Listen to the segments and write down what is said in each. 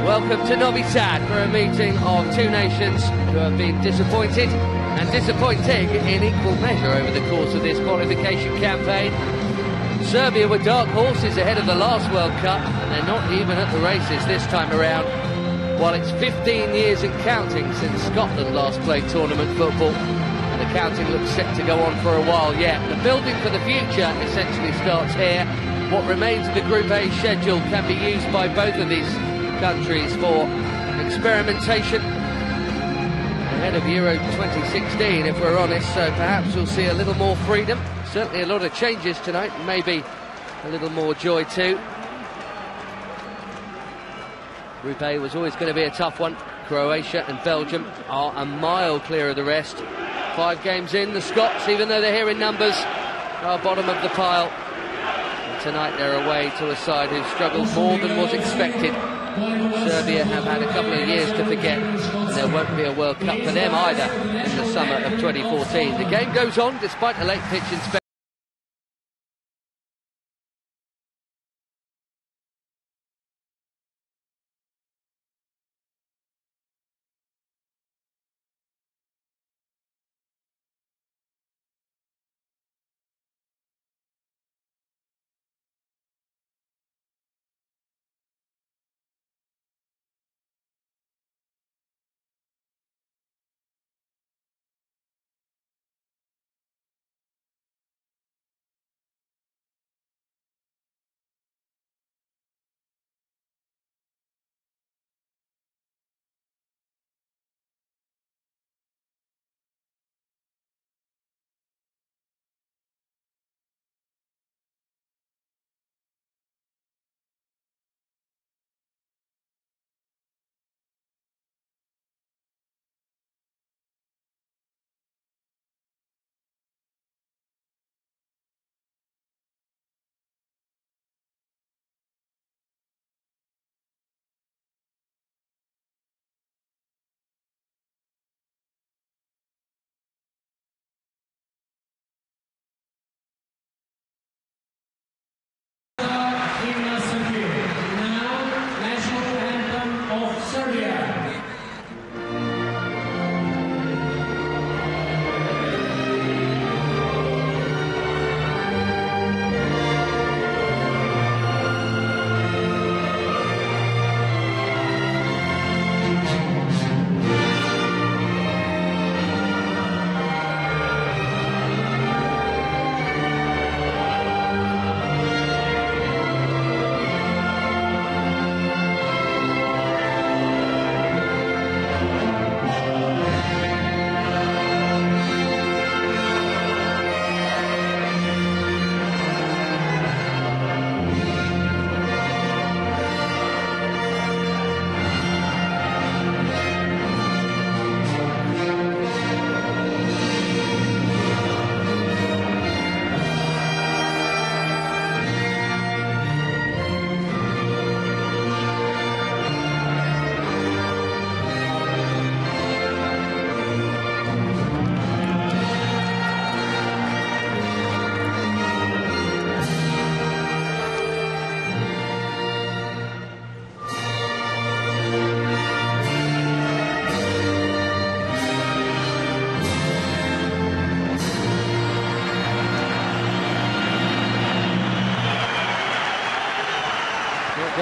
Welcome to Novi Sad for a meeting of two nations who have been disappointed and disappointing in equal measure over the course of this qualification campaign. Serbia were dark horses ahead of the last World Cup, and they're not even at the races this time around. While it's 15 years and counting since Scotland last played tournament football, and the counting looks set to go on for a while yet. The building for the future essentially starts here. What remains of the Group A schedule can be used by both of these countries for experimentation ahead of Euro 2016, if we're honest, so perhaps we'll see a little more freedom. Certainly a lot of changes tonight, maybe a little more joy too. Group A was always going to be a tough one. Croatia and Belgium are a mile clear of the rest. 5 games in, the Scots, even though they're here in numbers, are bottom of the pile. And tonight they're away to a side who struggled more than was expected. Serbia have had a couple of years to forget, and there won't be a World Cup for them either in the summer of 2014. The game goes on despite a late pitch inspection.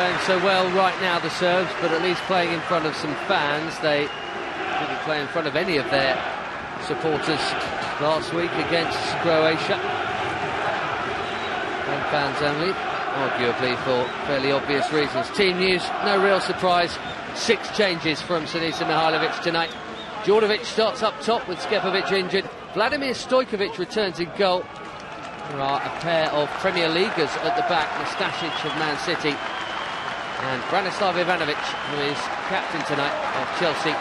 Playing so well right now, the Serbs, but at least playing in front of some fans. They didn't play in front of any of their supporters last week against Croatia. Home fans only, arguably for fairly obvious reasons. Team news, no real surprise. 6 changes from Sinisa Mihajlović tonight. Djordjević starts up top with Šketović injured. Vladimir Stojković returns in goal. There are a pair of Premier Leaguers at the back, Nastasić of Man City and Branislav Ivanović, who is captain tonight of Chelsea.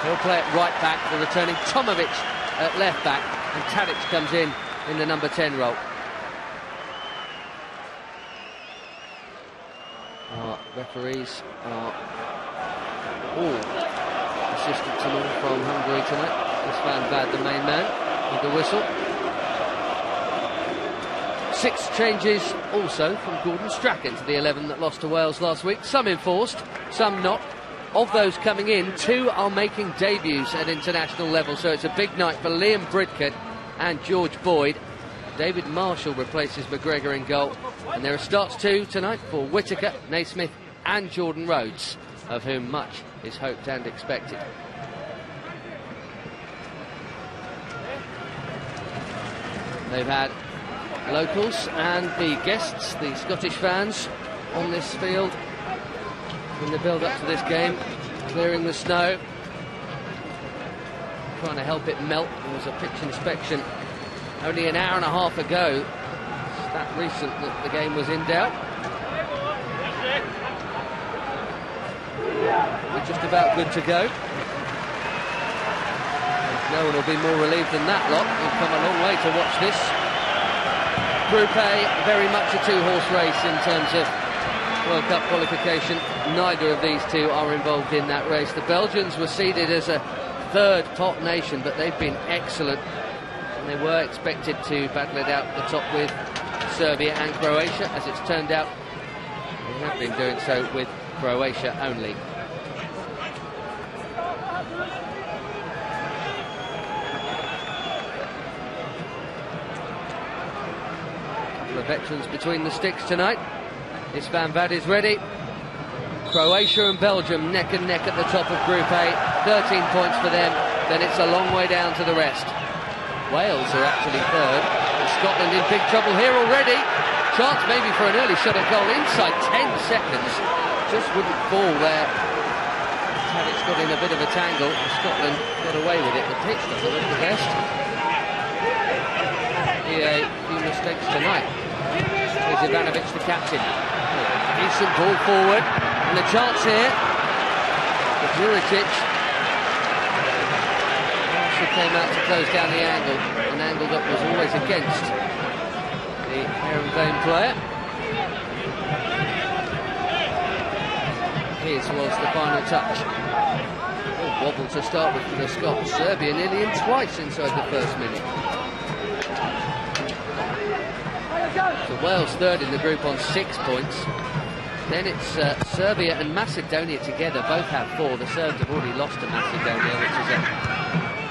He'll play at right back, the returning Tomović at left back, and Tadić comes in the number 10 role. Our referees are all assistants and all from Hungary tonight. István, the main man, with the whistle. 6 changes also from Gordon Strachan to the 11 that lost to Wales last week. Some enforced, some not. Of those coming in, 2 are making debuts at international level, so it's a big night for Liam Bridcutt and George Boyd. David Marshall replaces McGregor in goal, and there are starts too tonight for Whittaker, Naismith and Jordan Rhodes, of whom much is hoped and expected. They've had locals and the guests, the Scottish fans, on this field in the build-up to this game, clearing the snow, trying to help it melt. There was a pitch inspection only an hour and a half ago. It's that recent that the game was in doubt. We're just about good to go. No one will be more relieved than that lot. We've come a long way to watch this. Group A, very much a 2-horse race in terms of World Cup qualification. Neither of these two are involved in that race. The Belgians were seeded as a 3rd pot nation, but they've been excellent. And they were expected to battle it out at the top with Serbia and Croatia. As it's turned out, they have been doing so with Croatia only. Veterans between the sticks tonight. István is ready. Croatia and Belgium neck and neck at the top of Group A. 13 points for them. Then it's a long way down to the rest. Wales are actually 3rd. And Scotland in big trouble here already. Chance maybe for an early shot at goal inside 10 seconds. Just wouldn't fall there. Tadić got in a bit of a tangle. Scotland got away with it. The pitch doesn't look the best. A few mistakes tonight. Here's Ivanović, the captain. Decent ball forward, and the chance here for Juricic. Marshall came out to close down the angle, an angle that was always against the Heerenveen player. His was the final touch. Oh, wobble to start with for the Scots. Serbia nearly in twice inside the first minute. So Wales 3rd in the group on 6 points. Then it's Serbia and Macedonia together, both have 4. The Serbs have already lost to Macedonia, which is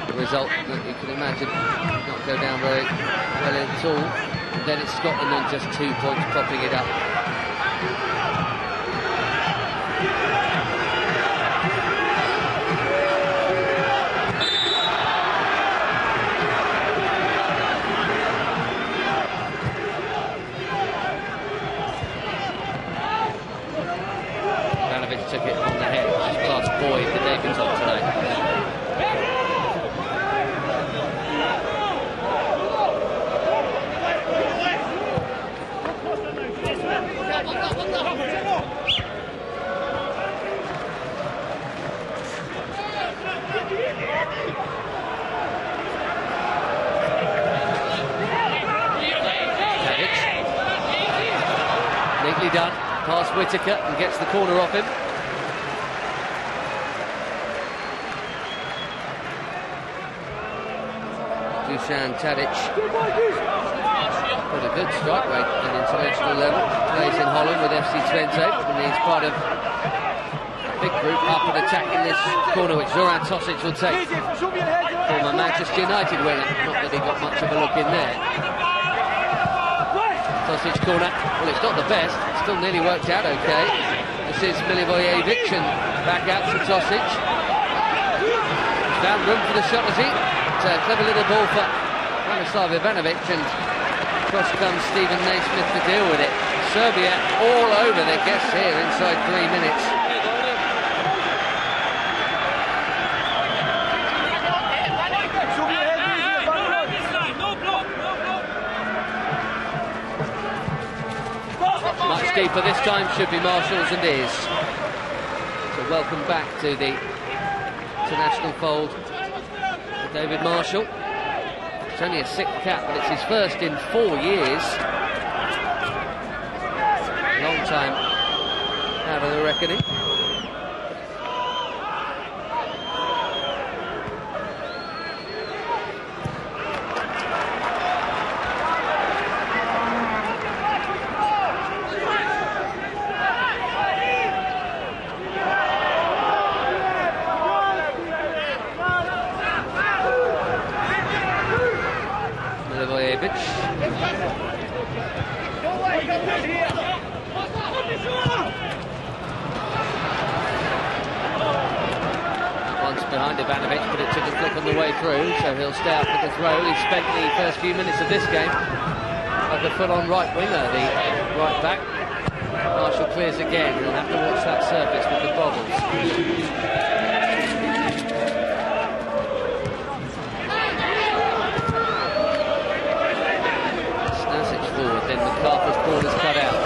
a result that you can imagine not go down very well at all. And then it's Scotland on just 2 points, propping it up. Took it on the head, which is class Boyd, the debutant tonight. Tadić. Neatly done, past Whittaker and gets the corner off him. Dušan Tadić got a good strike rate at international level. Plays in Holland with FC Twente, and he's part of a big group up and attacking this corner, which Zoran Tošić will take. Former Manchester United winner. Not that he got much of a look in there. Tošić corner. Well, it's not the best. It still nearly worked out okay. This is Milivojević, and back out to Tošić. Found room for the shot, has he? It's a clever little ball for Ivanović, and across comes Stephen Naismith to deal with it. Serbia all over their guests here inside 3 minutes. Much deeper this time, should be Marshall's, and is. So welcome back to the international fold for David Marshall. It's only a 6th cap, but it's his first in 4 years. Long time out of the reckoning. Behind Ivanović, but it took a flick on the way through, so he'll stay out for the throw. He spent the first few minutes of this game like a full-on right winger, the right back. Marshall clears again. He'll have to watch that surface with the bobbles. Nastasić forward, then McArthur's ball is cut out.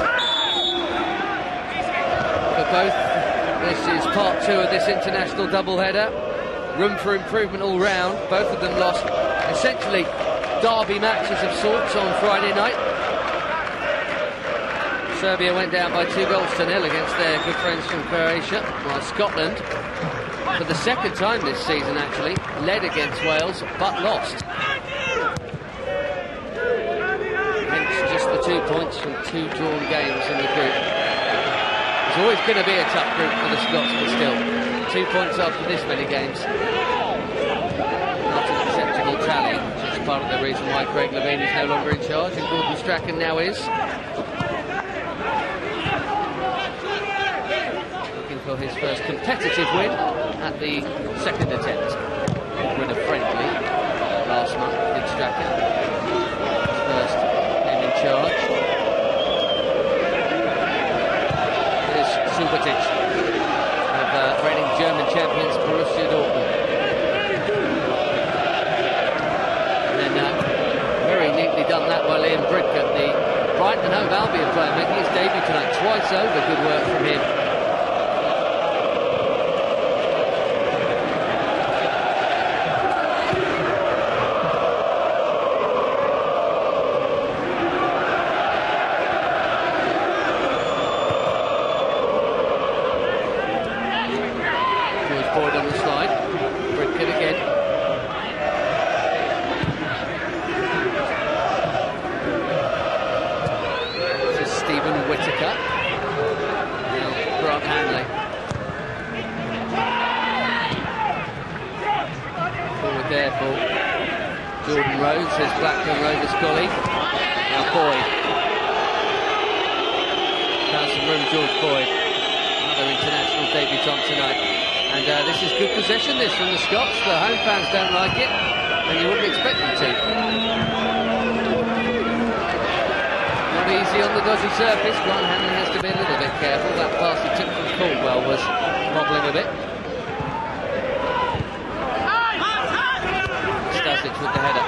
For both, this is part 2 of this international doubleheader. Room for improvement all round. Both of them lost essentially derby matches of sorts on Friday night. Serbia went down by 2-0 against their good friends from Croatia, while Scotland, for the second time this season actually, led against Wales but lost. Hence just the 2 points from 2 drawn games in the group. It's always going to be a tough group for the Scots, but still, 2 points after this many games. Not an acceptable tally, which is part of the reason why Craig Levein is no longer in charge, and Gordon Strachan now is. Looking for his first competitive win at the second attempt. Win a friendly last month with Strachan. His first game in charge. Here's Subotić of reigning German champions Borussia Dortmund. And then very neatly done that by Liam Bridcutt, the Brighton and Hove Albion player, making his debut tonight. Twice over, good work from him. From the Scots, the home fans don't like it, and you wouldn't expect them to. Not easy on the dodgy surface. Grant Hanley has to be a little bit careful. That pass he took from Caldwell was wobbling a bit. Nastasić with the header.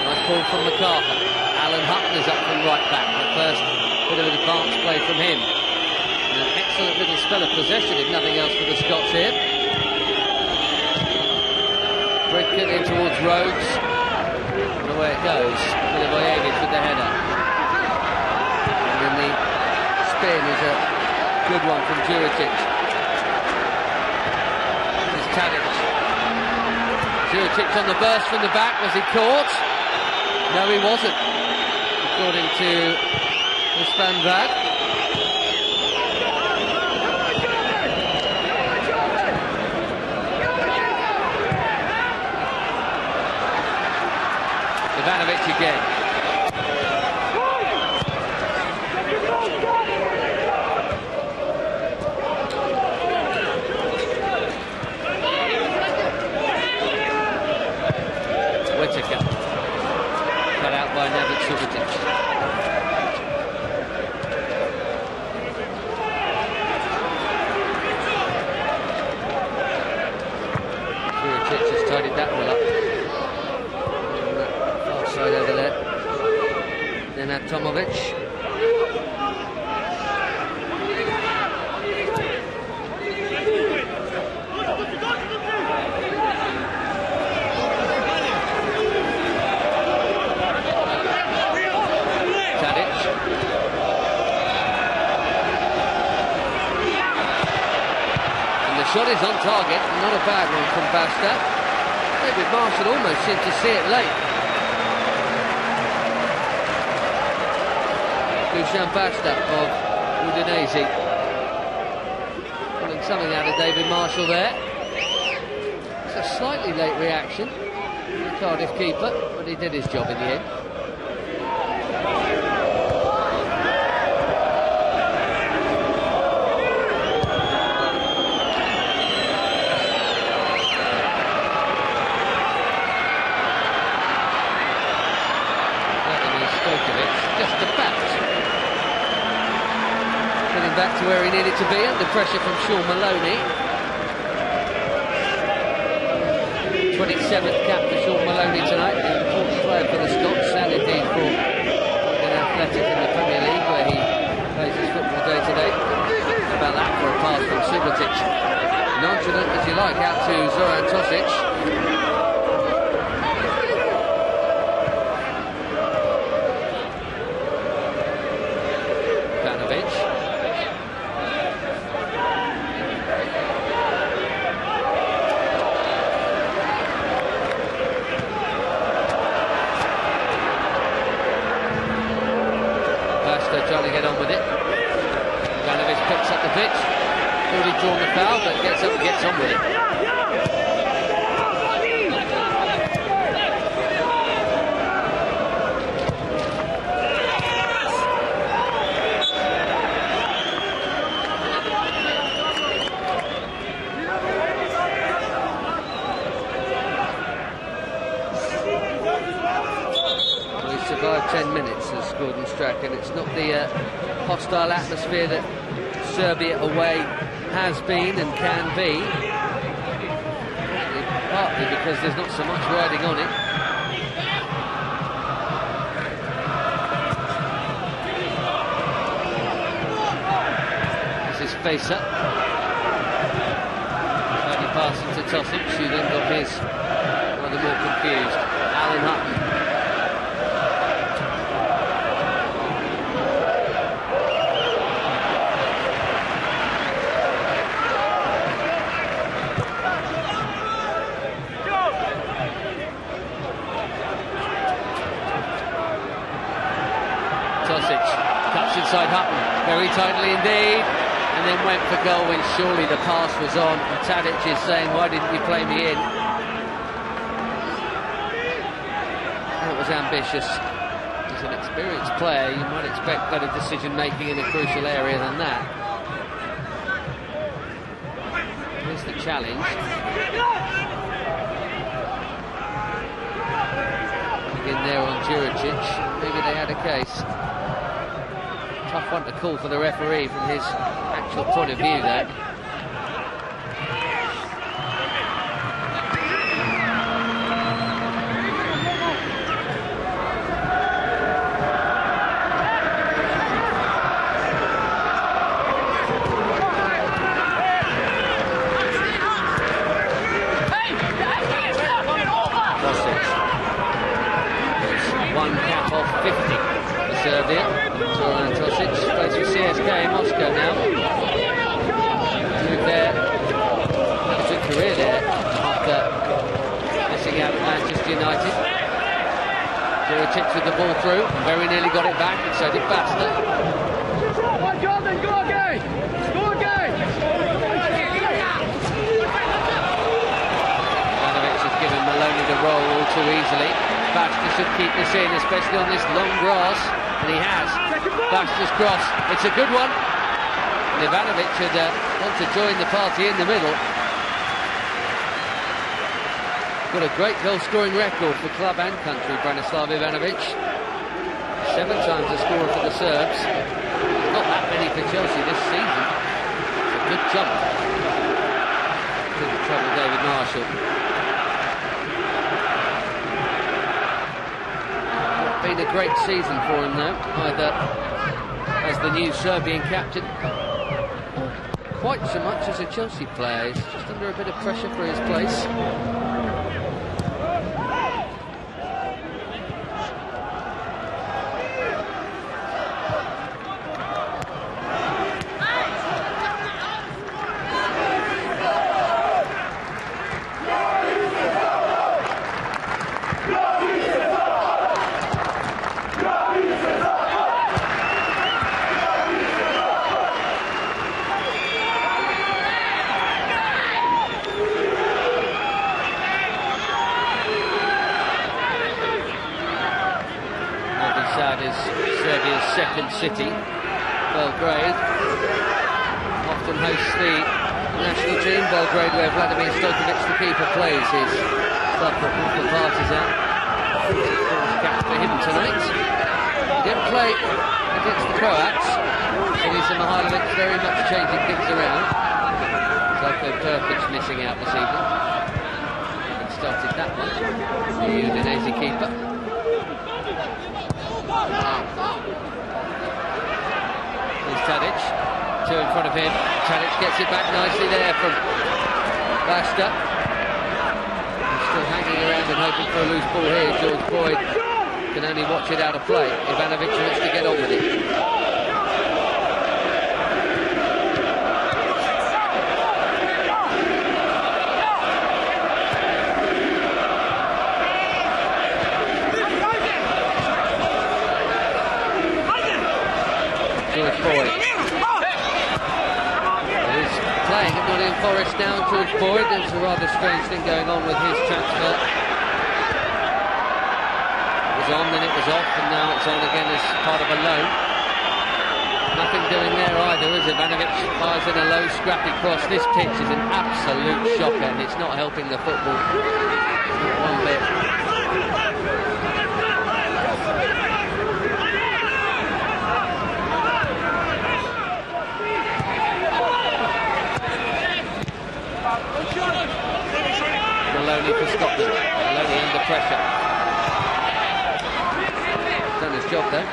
Nice ball from McArthur. Alan Hutton is up from right back. The first bit of advanced play from him. An excellent little spell of possession, if nothing else, for the Scots here. Bridcutt in towards Rhodes. And away it goes. Milivojević with the header. And then the spin is a good one from Juricic. This is Tadic. Juricic on the burst from the back. Was he caught? No, he wasn't, according to István. Ivanović again. tidied that one up. Far side over there. Then had Tomović. Shot is on target, not a bad one from Basta. David Marshall almost seemed to see it late. BoydDušan Basta of Udinese. Pulling something out of David Marshall there. It's a slightly late reaction from the Cardiff keeper, but he did his job in the end. Back to where he needed to be, under pressure from Shaun Maloney. 27th cap for Shaun Maloney tonight, an important player for the Scots, and indeed for an Athletic in the Premier League, where he plays his football day to day. How about that for a pass from Subotić? Nonchalant as you like, out to Zoran Tošić. Trying to get on with it. Ivanović picks up the pitch. Already drawn the foul, but gets up and gets on with it. We've survived 10 minutes, as Gordon Strack, and it's not the hostile atmosphere that Serbia away has been and can be. Partly because there's not so much riding on it. This is Fejsa. Only passing to Tošić, who then got his rather more confused. Alan Hutton. Cuts inside Hutton, very tightly indeed, and then went for goal when surely the pass was on. And Tadic is saying, why didn't you play me in? That was ambitious. As an experienced player, you might expect better decision making in a crucial area than that. Here's the challenge. Again there on Juricic. Maybe they had a case. Tough one to call for the referee from his actual point of view there. One cap off 50 for Serbia. Zoran Tošić plays for CSKA in Moscow now. Moved there, had a good career there after missing out at Manchester United. Juricic with the ball through, very nearly got it back, and so did Basta. Ivanović has given Maloney the roll all too easily. Basta should keep this in, especially on this long grass, and he has. Basta's cross, it's a good one. And Ivanović should want to join the party in the middle. Got a great goal-scoring record for club and country, Branislav Ivanović. 7 times a scorer for the Serbs. Not that many for Chelsea this season. It's a good jump. Couldn't trouble David Marshall. been a great season for him though, either as the new Serbian captain, quite so much as a Chelsea player. He's just under a bit of pressure for his place. City, Belgrade, often hosts the national team. Belgrade, where Vladimir Stojković, the keeper, plays his club football for Partizan. Catch for him tonight. He didn't play against the Croats. Elisa Mihailovic very much changing things around. Tošić missing out this evening. Having started that one. The Udinese keeper. Tadic, two in front of him. Tadic gets it back nicely there from Basta. He's still hanging around and hoping for a loose ball here. George Boyd can only watch it out of play. Ivanović wants to get on with it. Forest now, George Boyd. There's a rather strange thing going on with his transfer. It was on, then it was off, and now it's on again as part of a loan. Nothing doing there either, as Ivanović fires in a low, scrappy cross. This pitch is an absolute shocker, and it's not helping the football one bit. Maloney for Scotland. Maloney under pressure. Done his job there.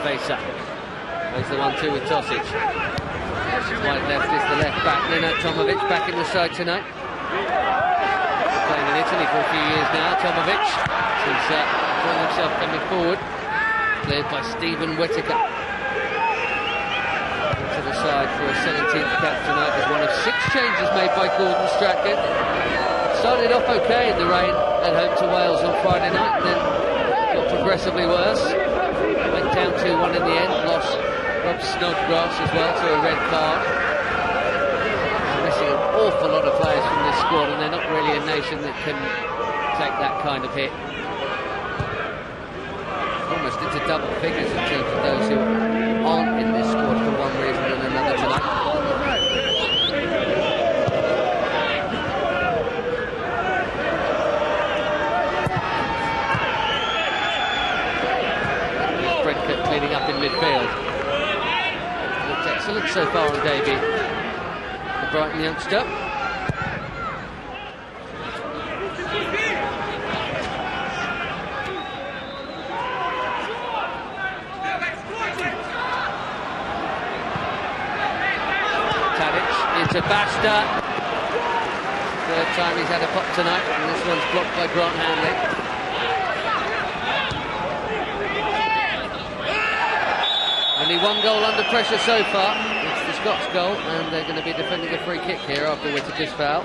Fejsa. There's the 1-2 with Tošić. Right left is the left back. Tomović back in the side tonight. Playing in Italy for a few years now. Tomović has drawn himself coming forward. Cleared by Stephen Whittaker. To the side for a 17th cap tonight. There's one of 6 changes made by Gordon Strachan. Started off okay in the rain at home to Wales on Friday night, then got progressively worse. Went down 2-1 in the end, lost Rob Snodgrass as well to a red card. They're missing an awful lot of players from this squad, and they're not really a nation that can take that kind of hit. Almost into double figures in terms of those who aren't in this squad for one reason and another tonight. Bridcutt cleaning up in midfield. Excellent so far on debut, the Brighton youngster. Tadic into Basta. Third time he's had a pop tonight, and this one's blocked by Grant Hanley. Only one goal under pressure so far. It's the Scots goal, and they're going to be defending a free kick here after Whittaker's foul.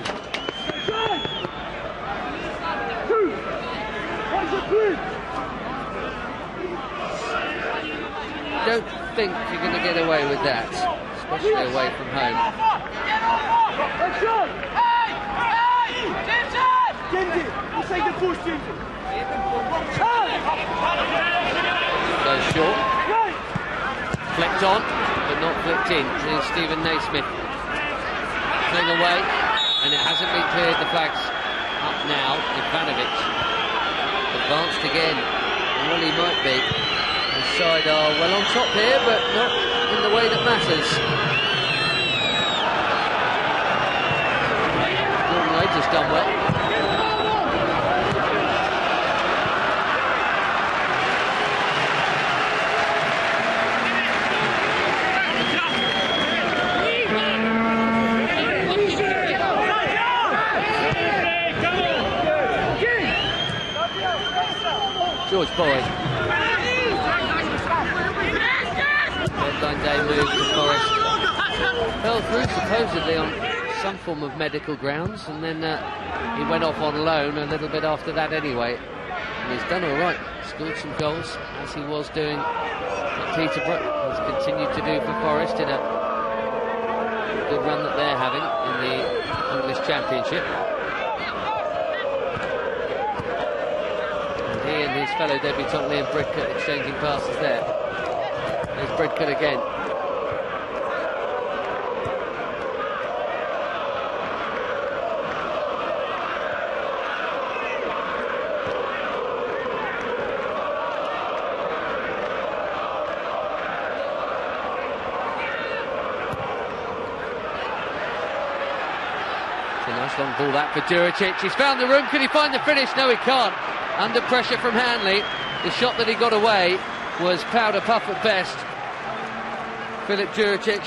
Don't think you're going to get away with that, especially away from home. Goes short. Flicked on, but not flicked in. There's Stephen Naismith playing away, and it hasn't been cleared. The flag's up now. Ivanović, the advanced again. Well, he might be. The side are well on top here, but not in the way that matters. Jordan has done well. George Boyd. Deadline day move to Forest. Fell through supposedly on some form of medical grounds, and then he went off on loan a little bit after that anyway. And he's done all right. Scored some goals, as he was doing at Peterborough. He's continued to do for Forest in a good run that they're having in the English Championship. He and his fellow debutant Liam Bridcutt exchanging passes there. There's Bridcutt again. It's a nice long ball that for Juricic. He's found the room. Can he find the finish? No, he can't. Under pressure from Hanley. The shot that he got away was powder puff at best. Filip Juricic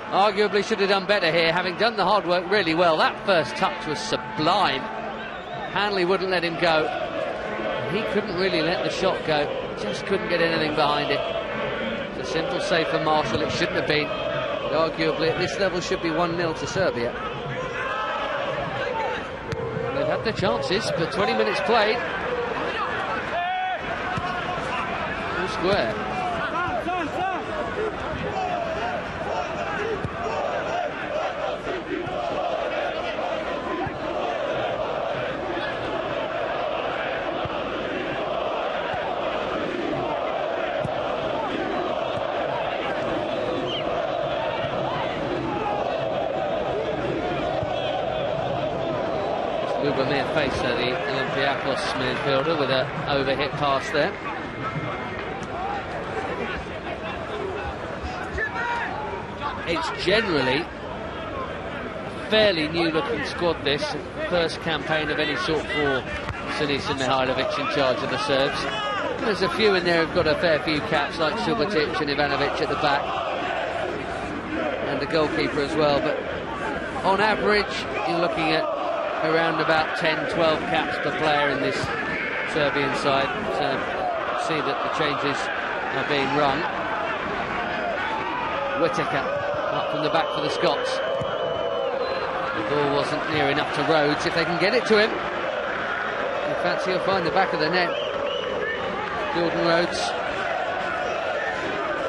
arguably should have done better here, having done the hard work really well. That first touch was sublime. Hanley wouldn't let him go. He couldn't really let the shot go. Just couldn't get anything behind it. It's a simple save for Marshall. It shouldn't have been. But arguably at this level should be 1-0 to Serbia. They've had their chances, but 20 minutes played. All square. Fejsa, the Olympiacos midfielder, with an overhit pass there. It's generally a fairly new-looking squad, this. First campaign of any sort for Sinisa Mihajlović in charge of the Serbs. There's a few in there who've got a fair few caps, like Subotić and Ivanović at the back. And the goalkeeper as well, but on average, you're looking at around about 10-12 caps per player in this Serbian side. So see that the changes are being rung. Whittaker up from the back for the Scots. The ball wasn't near enough to Rhodes. If they can get it to him, in fact he'll find the back of the net. Jordan Rhodes.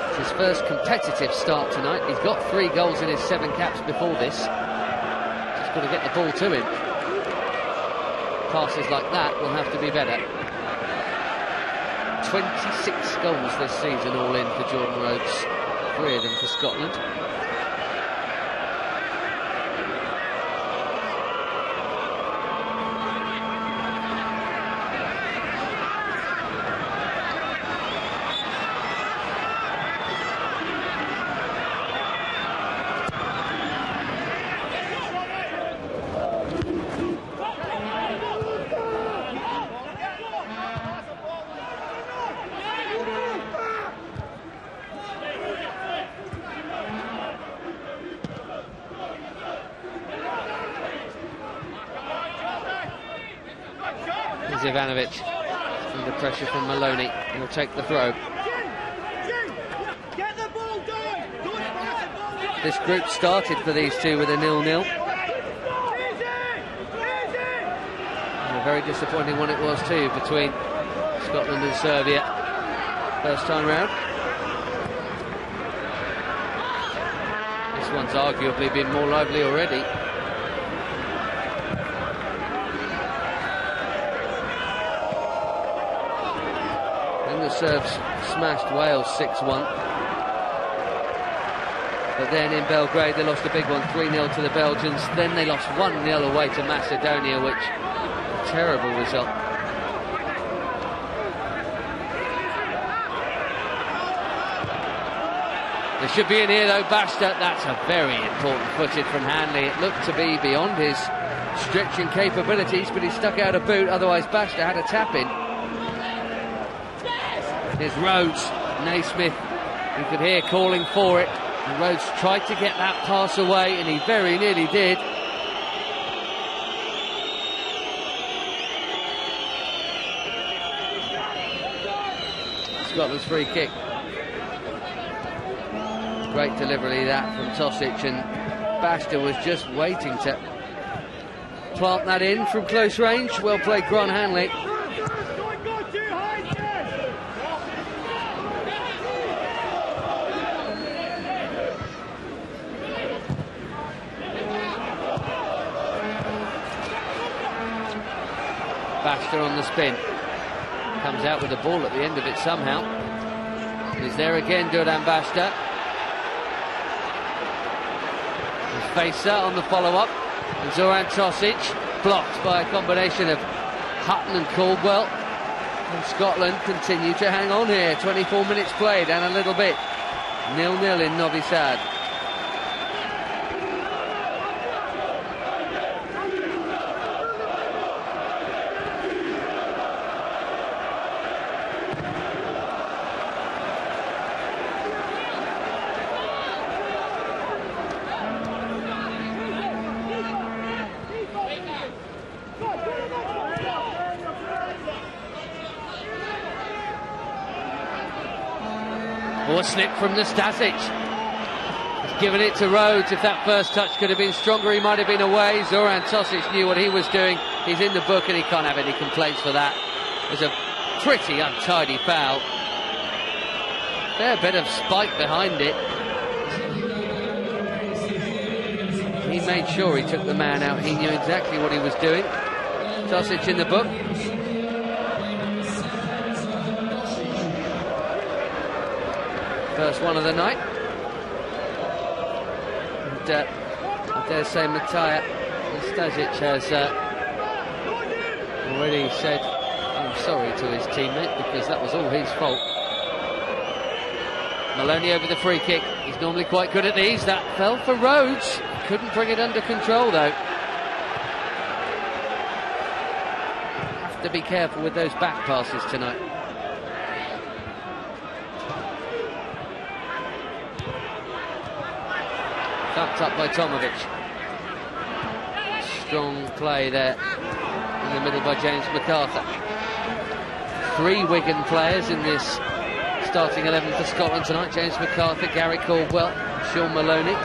It's his first competitive start tonight. He's got 3 goals in his 7 caps before this. Just got to get the ball to him. Passes like that will have to be better. 26 goals this season all in for Jordan Rhodes, 3 of them for Scotland. Ivanović under pressure from Maloney. He'll take the throw. This group started for these two with a 0-0. And a very disappointing one it was too, between Scotland and Serbia first time round. This one's arguably been more lively already. Serbs smashed Wales 6-1, but then in Belgrade they lost a big one, 3-0 to the Belgians. Then they lost 1-0 away to Macedonia, which a terrible result. There should be in here though, Basta. That's a very important footed from Hanley. It looked to be beyond his stretching capabilities, but he stuck out a boot, otherwise Basta had a tap in. Here's Rhodes, Naismith, you could hear calling for it, and Rhodes tried to get that pass away, and he very nearly did. Scotland's free kick. Great delivery that from Tošić, and Basta was just waiting to plant that in from close range. Well played, Grant Hanley. Basta on the spin. Comes out with the ball at the end of it somehow. He's there again, Duran Basta. Fejsa on the follow-up. And Zoran Tošić blocked by a combination of Hutton and Caldwell. And Scotland continue to hang on here. 24 minutes played and a little bit. 0-0 in Novi Sad. A slip from Nastasić. He's given it to Rhodes. If that first touch could have been stronger, he might have been away. Zoran Tošić knew what he was doing. He's in the book and he can't have any complaints for that. It was a pretty untidy foul. Fair bit of spike behind it. He made sure he took the man out. He knew exactly what he was doing. Tošić in the book. First one of the night. And I dare say Matija Nastasić has already said I'm sorry to his teammate because that was all his fault. Maloney over the free kick. He's normally quite good at these. That fell for Rhodes. Couldn't bring it under control though. Have to be careful with those back passes tonight. Tucked up by Tomović. Strong play there in the middle by James McArthur. 3 Wigan players in this starting 11 for Scotland tonight. James McArthur, Gary Caldwell, Shaun Maloney.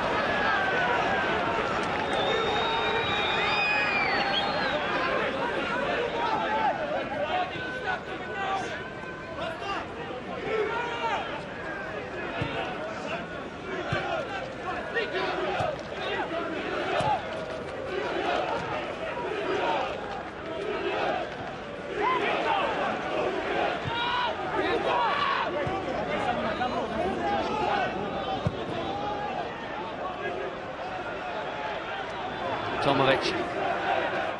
Tomović,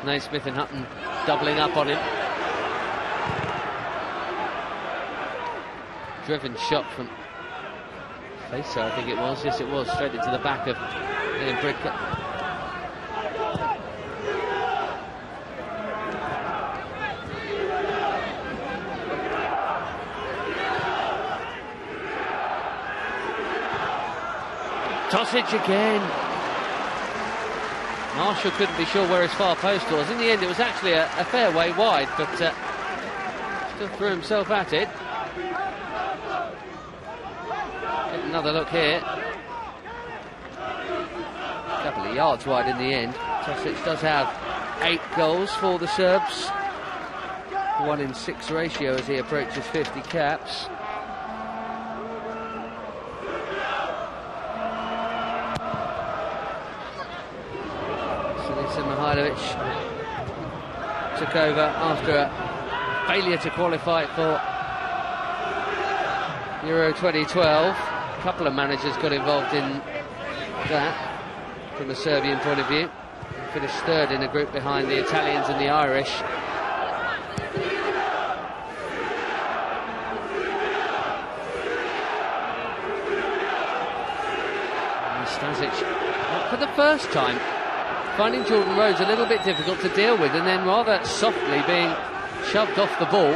Naismith and Hutton doubling up on him. Driven shot from Fejsa, I think it was. Yes, it was. Straight into the back of Bridcut. Tošić again. Marshall couldn't be sure where his far post was. In the end, it was actually a fair way wide, but still threw himself at it. Get another look here. A couple of yards wide in the end. Tošić does have 8 goals for the Serbs. 1 in 6 ratio as he approaches 50 caps. Mihajlović took over after a failure to qualify for Euro 2012. A couple of managers got involved in that from a Serbian point of view. Finished 3rd in a group behind the Italians and the Irish. Nastasić, for the first time, finding Jordan Rhodes a little bit difficult to deal with, and then rather softly being shoved off the ball.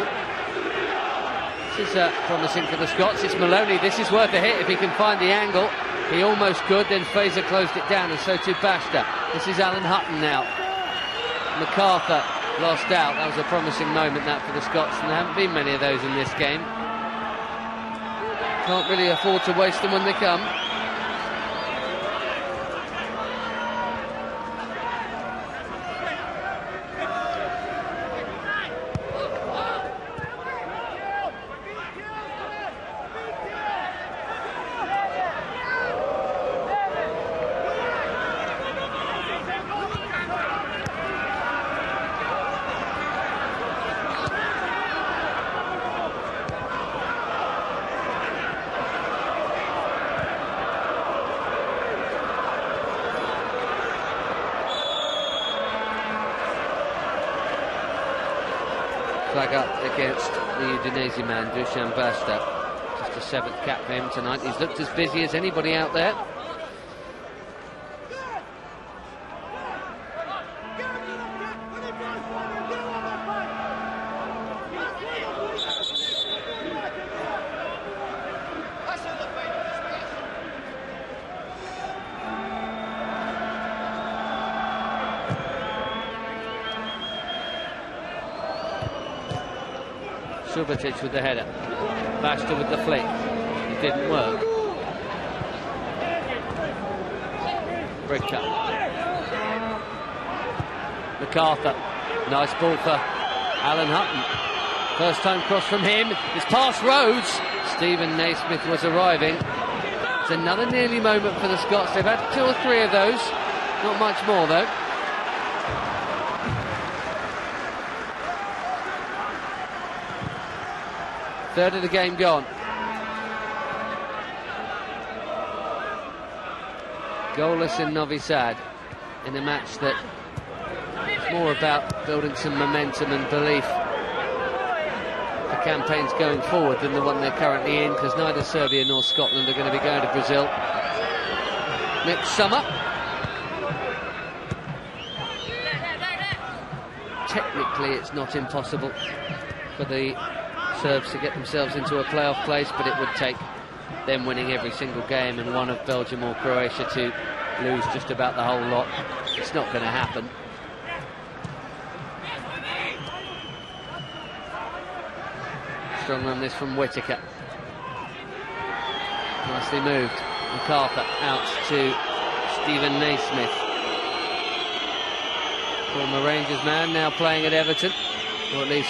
This is promising for the Scots. It's Maloney. This is worth a hit if he can find the angle. He almost could, then Fejsa closed it down, and so too Basta. This is Alan Hutton now. McArthur lost out. That was a promising moment, that, for the Scots, and there haven't been many of those in this game. Can't really afford to waste them when they come. Flag up against the Udinese man, BoydDušan Basta. Just a 7th cap for him tonight. He's looked as busy as anybody out there. Subotić with the header. Basta with the flick. It didn't work. Bridcut. McArthur. Nice ball for Alan Hutton. First time cross from him. It's past Rhodes. Stephen Naismith was arriving. It's another nearly moment for the Scots. They've had 2 or 3 of those. Not much more though. Third of the game gone. Goalless in Novi Sad in a match that is more about building some momentum and belief for campaigns going forward than the one they're currently in, because neither Serbia nor Scotland are going to be going to Brazil next summer. Technically it's not impossible for the Serbs to get themselves into a playoff place, but it would take them winning every single game and one of Belgium or Croatia to lose just about the whole lot. It's not going to happen. Strong on this from Whittaker. Nicely moved. McArthur out to Stephen Naismith. Former Rangers man, now playing at Everton, or at least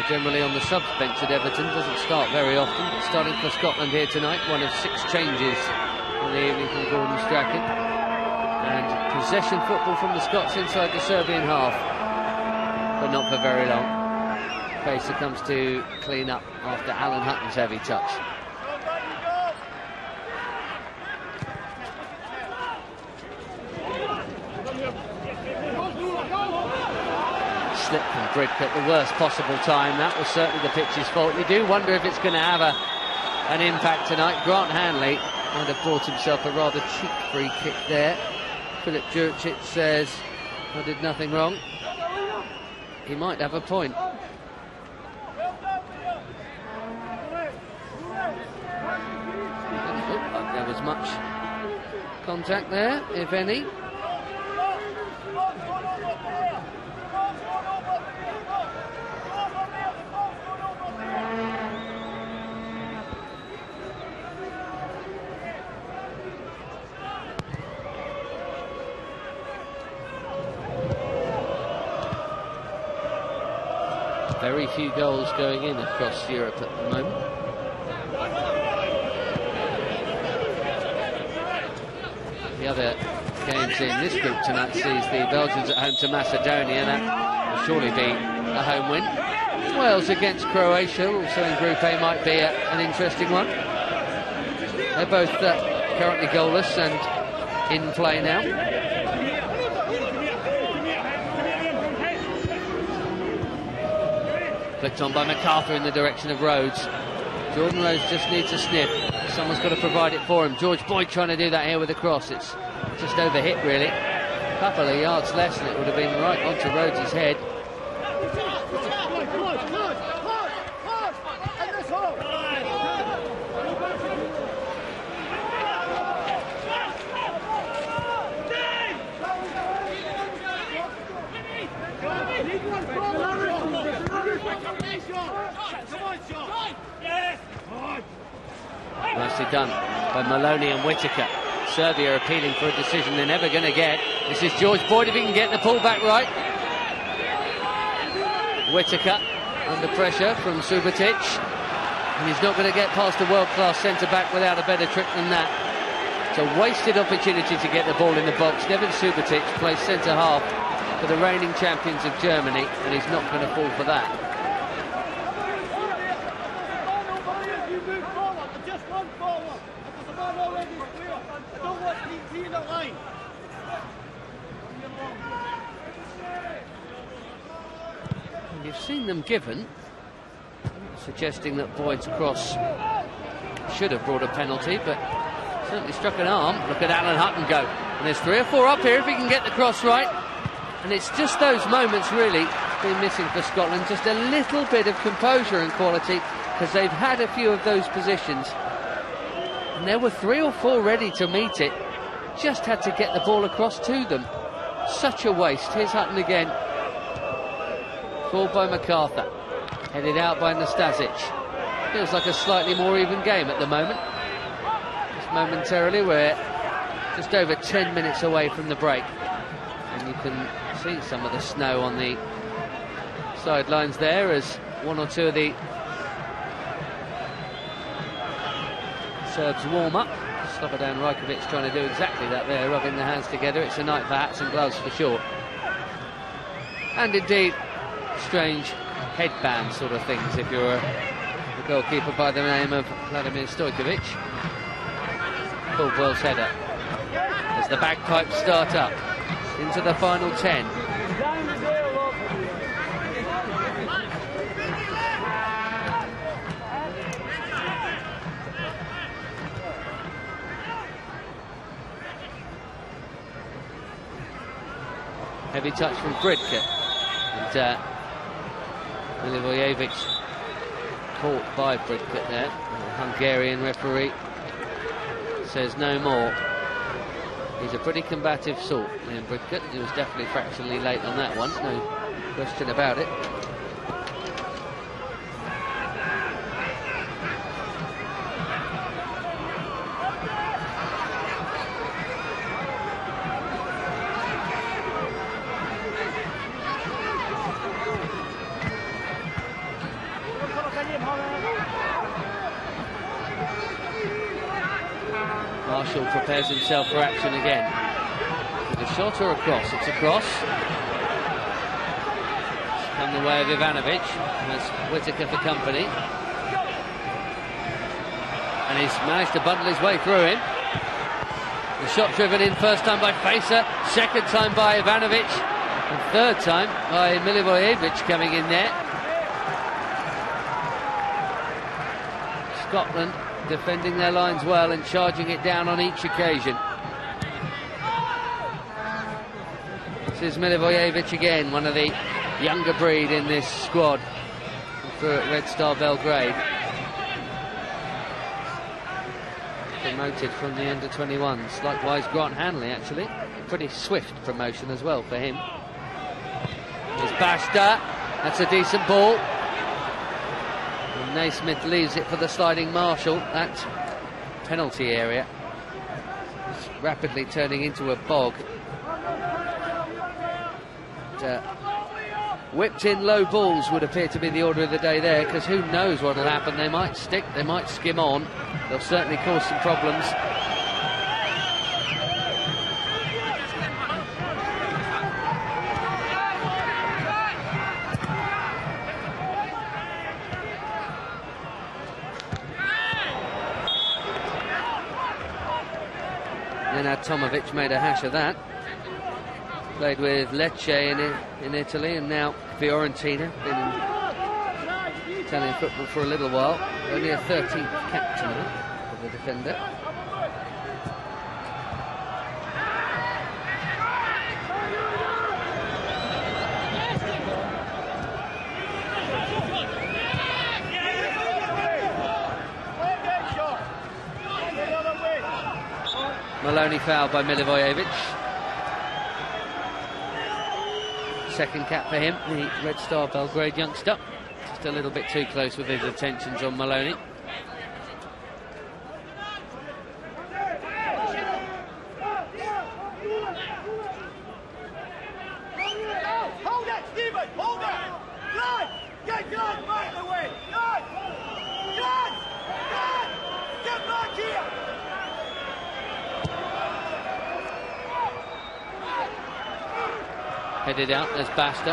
generally on the subs bench at Everton. Doesn't start very often, but starting for Scotland here tonight. One of 6 changes on the evening from Gordon Strachan. And possession football from the Scots inside the Serbian half, but not for very long. Fejsa comes to clean up after Alan Hutton's heavy touch. Slip from Bridcutt, the worst possible time. That was certainly the pitch's fault. You do wonder if it's going to have an impact tonight. Grant Hanley might have bought himself a rather cheap free kick there. Filip Juricic says, I did nothing wrong. He might have a point. Didn't look like there was much contact there, if any. Very few goals going in across Europe at the moment. The other games in this group tonight sees the Belgians at home to Macedonia. That will surely be a home win. Wales against Croatia, also in Group A, might be an interesting one. They're both currently goalless and in play now. Flicked on by McArthur in the direction of Rhodes. Jordan Rhodes just needs a sniff. Someone's got to provide it for him. George Boyd trying to do that here with the cross. It's just overhit, really. A couple of yards less and it would have been right onto Rhodes' head. Nicely done by Maloney and Whittaker. Serbia appealing for a decision they're never going to get. This is George Boyd if he can get the pullback right. Whittaker under pressure from Subotić. And he's not going to get past a world-class centre-back without a better trick than that. It's a wasted opportunity to get the ball in the box. Neven Subotić plays centre-half for the reigning champions of Germany, and he's not going to fall for that. You've seen them given, suggesting that Boyd's cross should have brought a penalty, but certainly struck an arm. Look at Alan Hutton go. And there's 3 or 4 up here if he can get the cross right. And it's just those moments really been missing for Scotland, just a little bit of composure and quality, because they've had a few of those positions. And there were 3 or 4 ready to meet it. Just had to get the ball across to them. Such a waste. Here's Hutton again. Called by McArthur. Headed out by Nastasić. Feels like a slightly more even game at the moment. Just momentarily, we're just over 10 minutes away from the break. And you can see some of the snow on the sidelines there as 1 or 2 of the Serbs warm up. Slobodan Rajkovic trying to do exactly that there, rubbing their hands together. It's a night for hats and gloves for sure. And indeed, strange headband sort of things if you're a goalkeeper by the name of Vladimir Stojković. Caldwell's header as the bagpipes start up into the final 10. Heavy touch from Bridcut, and Milivojević caught by Bridcut there. The Hungarian referee says no more. He's a pretty combative sort, Liam Bridcut. He was definitely fractionally late on that one, no question about it. Marshall prepares himself for action again. With a shot or a cross? It's a cross. It's come the way of Ivanović. Has Whittaker for company. And he's managed to bundle his way through him. The shot driven in first time by Fejsa, second time by Ivanović, and third time by Milivojević coming in there. Scotland defending their lines well and charging it down on each occasion. This is Milivojević again, one of the younger breed in this squad for Red Star Belgrade. Promoted from the under-21s. Likewise Grant Hanley, actually. A pretty swift promotion as well for him. Here's Basta. That's a decent ball. Naismith leaves it for the sliding Marshall. That penalty area is rapidly turning into a bog. Whipped in low balls would appear to be the order of the day there, because who knows what will happen. They might stick, they might skim on. They'll certainly cause some problems. Tomović made a hash of that. Played with Lecce in Italy, and now Fiorentina. Been in Italian football for a little while. Only a 13th cap tonight for the defender. Maloney fouled by Milivojević. Second cap for him, the Red Star Belgrade youngster. Just a little bit too close with his attentions on Maloney. Headed out, there's Basta.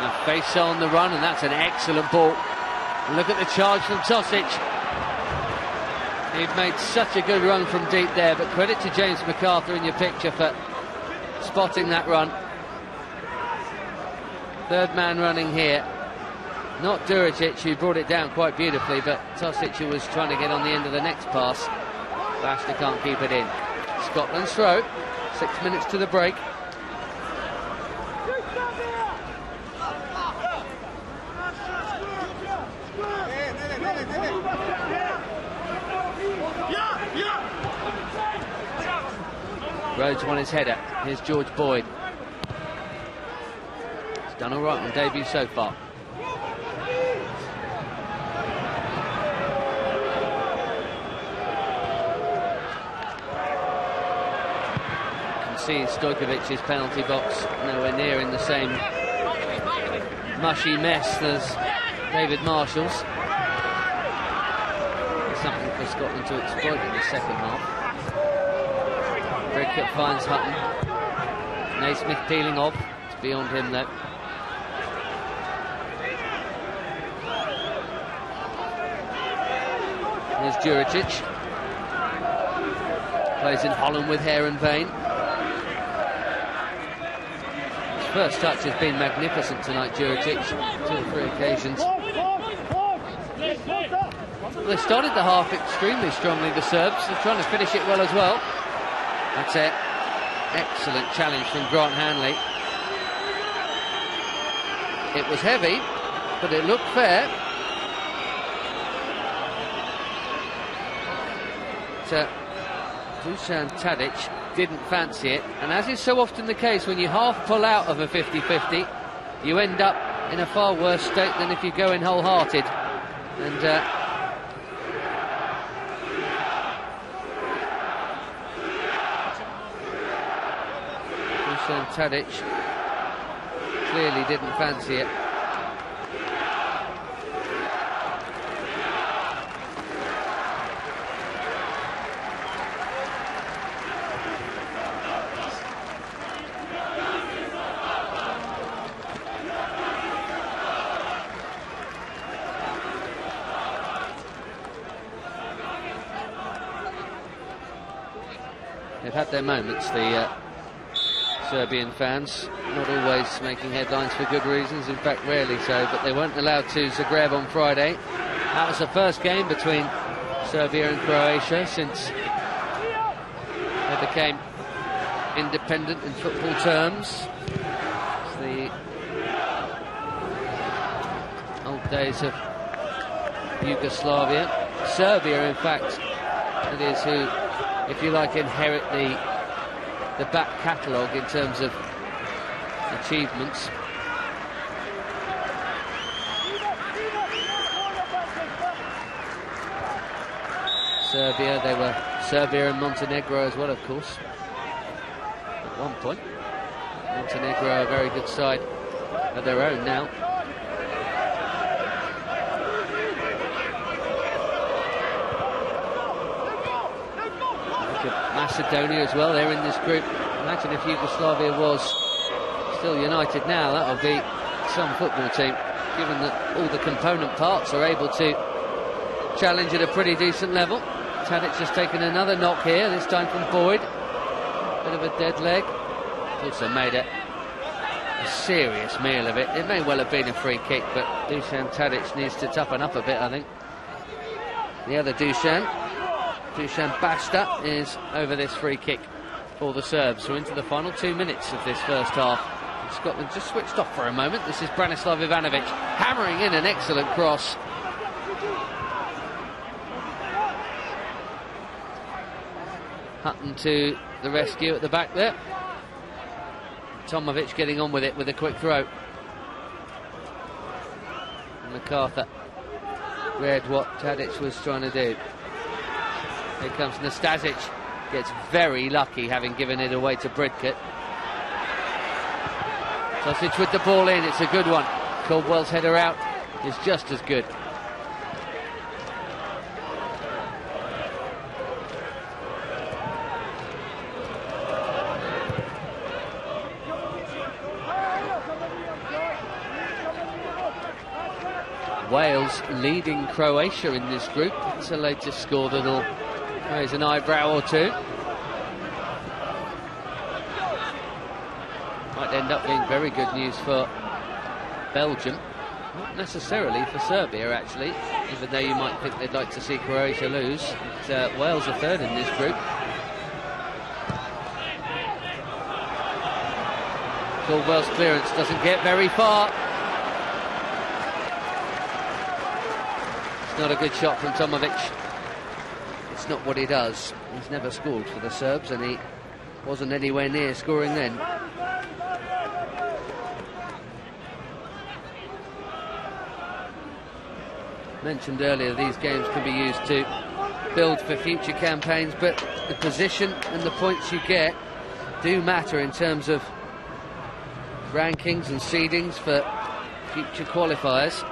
And Fejsa on the run, and that's an excellent ball. Look at the charge from Tošić. He'd made such a good run from deep there, but credit to James McArthur in your picture for spotting that run. Third man running here. Not Đuričić, who brought it down quite beautifully, but Tošić, who was trying to get on the end of the next pass. Basta can't keep it in. Scotland's throw. 6 minutes to the break. Rhodes won his header. Here's George Boyd. He's done all right on debut so far. See Stojkovic's penalty box nowhere near in the same mushy mess as David Marshall's. It's something for Scotland to exploit in the second half. Bridcutt finds Hutton. Naismith peeling off. It's beyond him though. There's Đuričić. Plays in Holland with hair and vein. First touch has been magnificent tonight, Đuričić, 2 or 3 occasions. They started the half extremely strongly, the Serbs. They're trying to finish it well as well. That's it. Excellent challenge from Grant Hanley. It was heavy, but it looked fair. Dusan Tadic didn't fancy it, and as is so often the case when you half pull out of a 50-50, you end up in a far worse state than if you go in wholehearted. And Dusan Tadic clearly didn't fancy it. They've had their moments, the Serbian fans, not always making headlines for good reasons, in fact rarely so, but they weren't allowed to Zagreb on Friday. That was the first game between Serbia and Croatia since they became independent in football terms. It's the old days of Yugoslavia. Serbia, in fact, it is who, if you like, inherit the back catalogue in terms of achievements. Serbia, they were Serbia and Montenegro as well, of course, at one point. Montenegro, a very good side of their own now. Macedonia as well, they're in this group. Imagine if Yugoslavia was still united now, that would be some football team, given that all the component parts are able to challenge at a pretty decent level. Tadic has taken another knock here, this time from Boyd. Bit of a dead leg. Also made a a serious meal of it. It may well have been a free kick, but Dušan Tadić needs to toughen up a bit, I think. The other Dušan Basta, is over this free kick for the Serbs. We're into the final 2 minutes of this first half. Scotland just switched off for a moment. This is Branislav Ivanović hammering in an excellent cross. Hutton to the rescue at the back there. Tomović getting on with it with a quick throw. And McArthur read what Tadić was trying to do. Here comes Nastasić. Gets very lucky having given it away to Bridcut. Tošić with the ball in, it's a good one. Caldwell's header out is just as good. Wales leading Croatia in this group. It's a latest score that'll raise an eyebrow or two. Might end up being very good news for Belgium. Not necessarily for Serbia, actually, even though you might think they'd like to see Croatia lose. But, Wales are third in this group. Caldwell's clearance doesn't get very far. It's not a good shot from Tomović. It's not what he does. He's never scored for the Serbs, and he wasn't anywhere near scoring then. Mentioned earlier, these games can be used to build for future campaigns, but the position and the points you get do matter in terms of rankings and seedings for future qualifiers.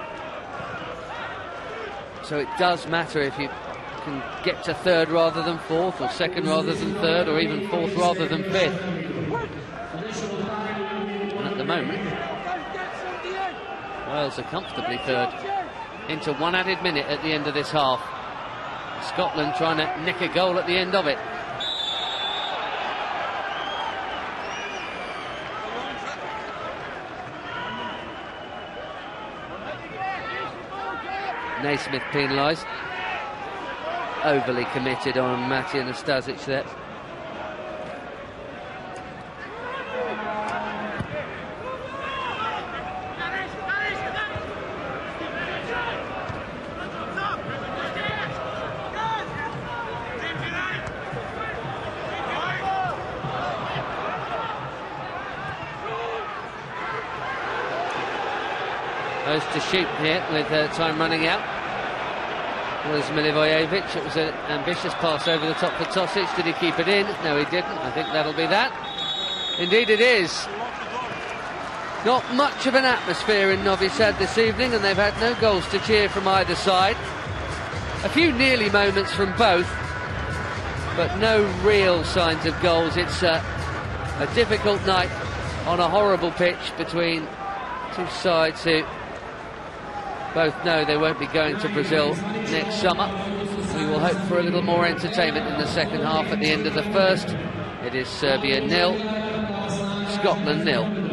So it does matter if you can get to third rather than fourth, or second rather than third, or even fourth rather than fifth. And at the moment, Wales are comfortably third. Into one added minute at the end of this half. Scotland trying to nick a goal at the end of it. Naismith penalised. Overly committed on Matija and Nastasić there. Goes to shoot here with time running out. Was Milivojević. It was an ambitious pass over the top for Tošić. Did he keep it in? No, he didn't. I think that'll be that. Indeed it is. Not much of an atmosphere in Novi Sad this evening, and they've had no goals to cheer from either side. A few nearly moments from both, but no real signs of goals. It's a difficult night on a horrible pitch between two sides who both know they won't be going to Brazil next summer. We will hope for a little more entertainment in the second half. At the end of the first, it is Serbia 0, Scotland 0.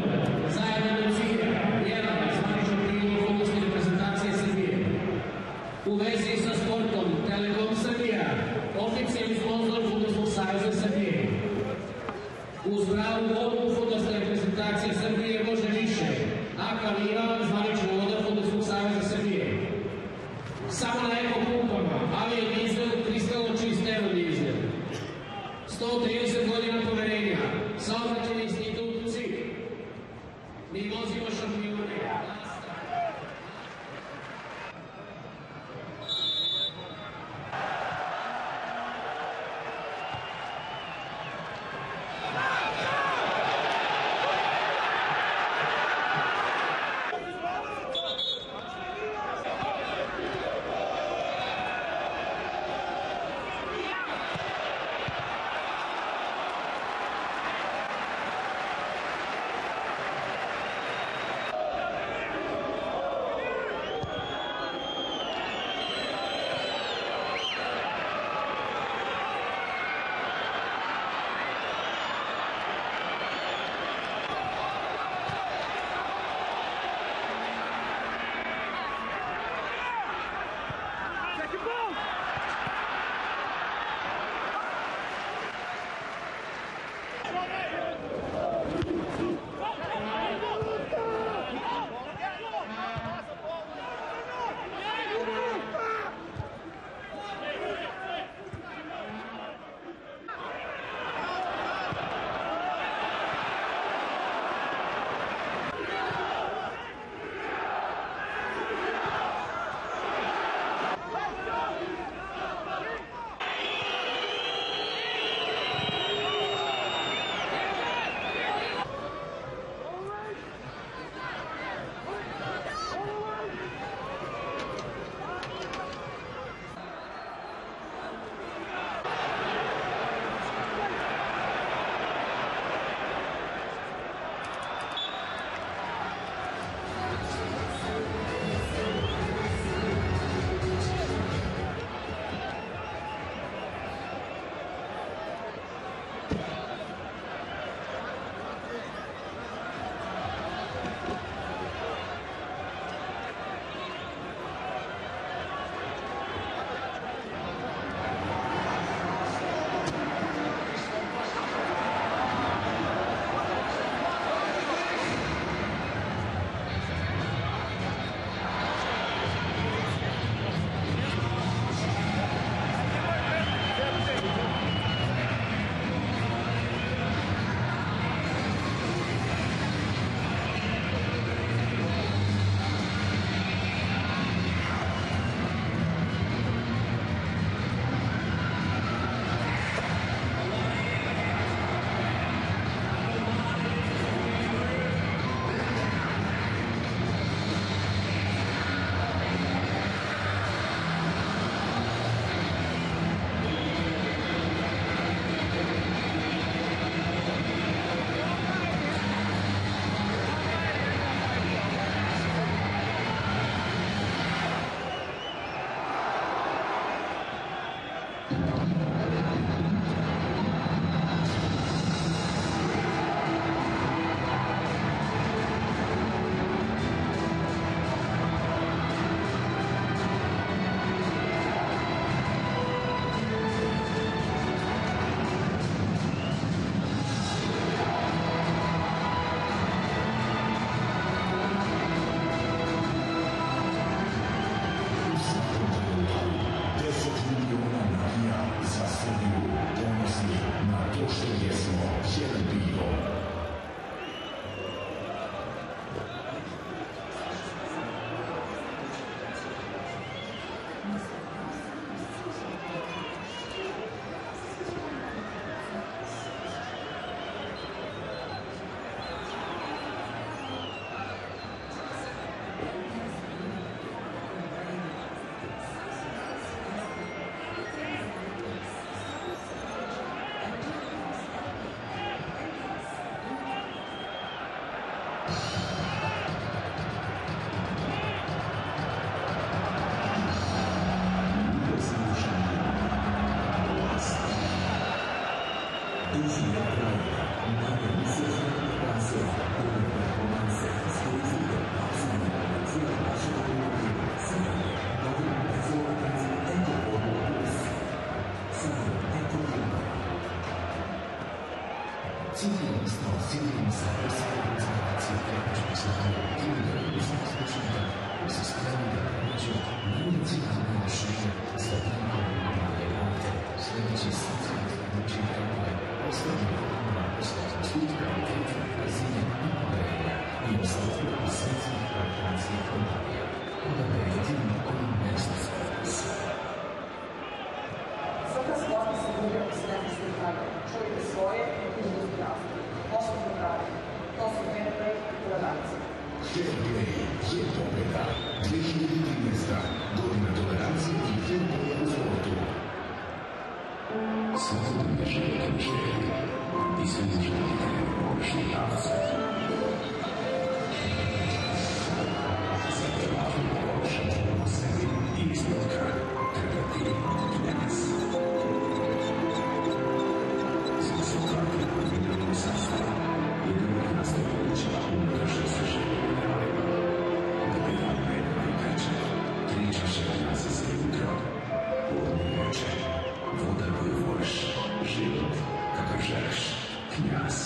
Knjaz.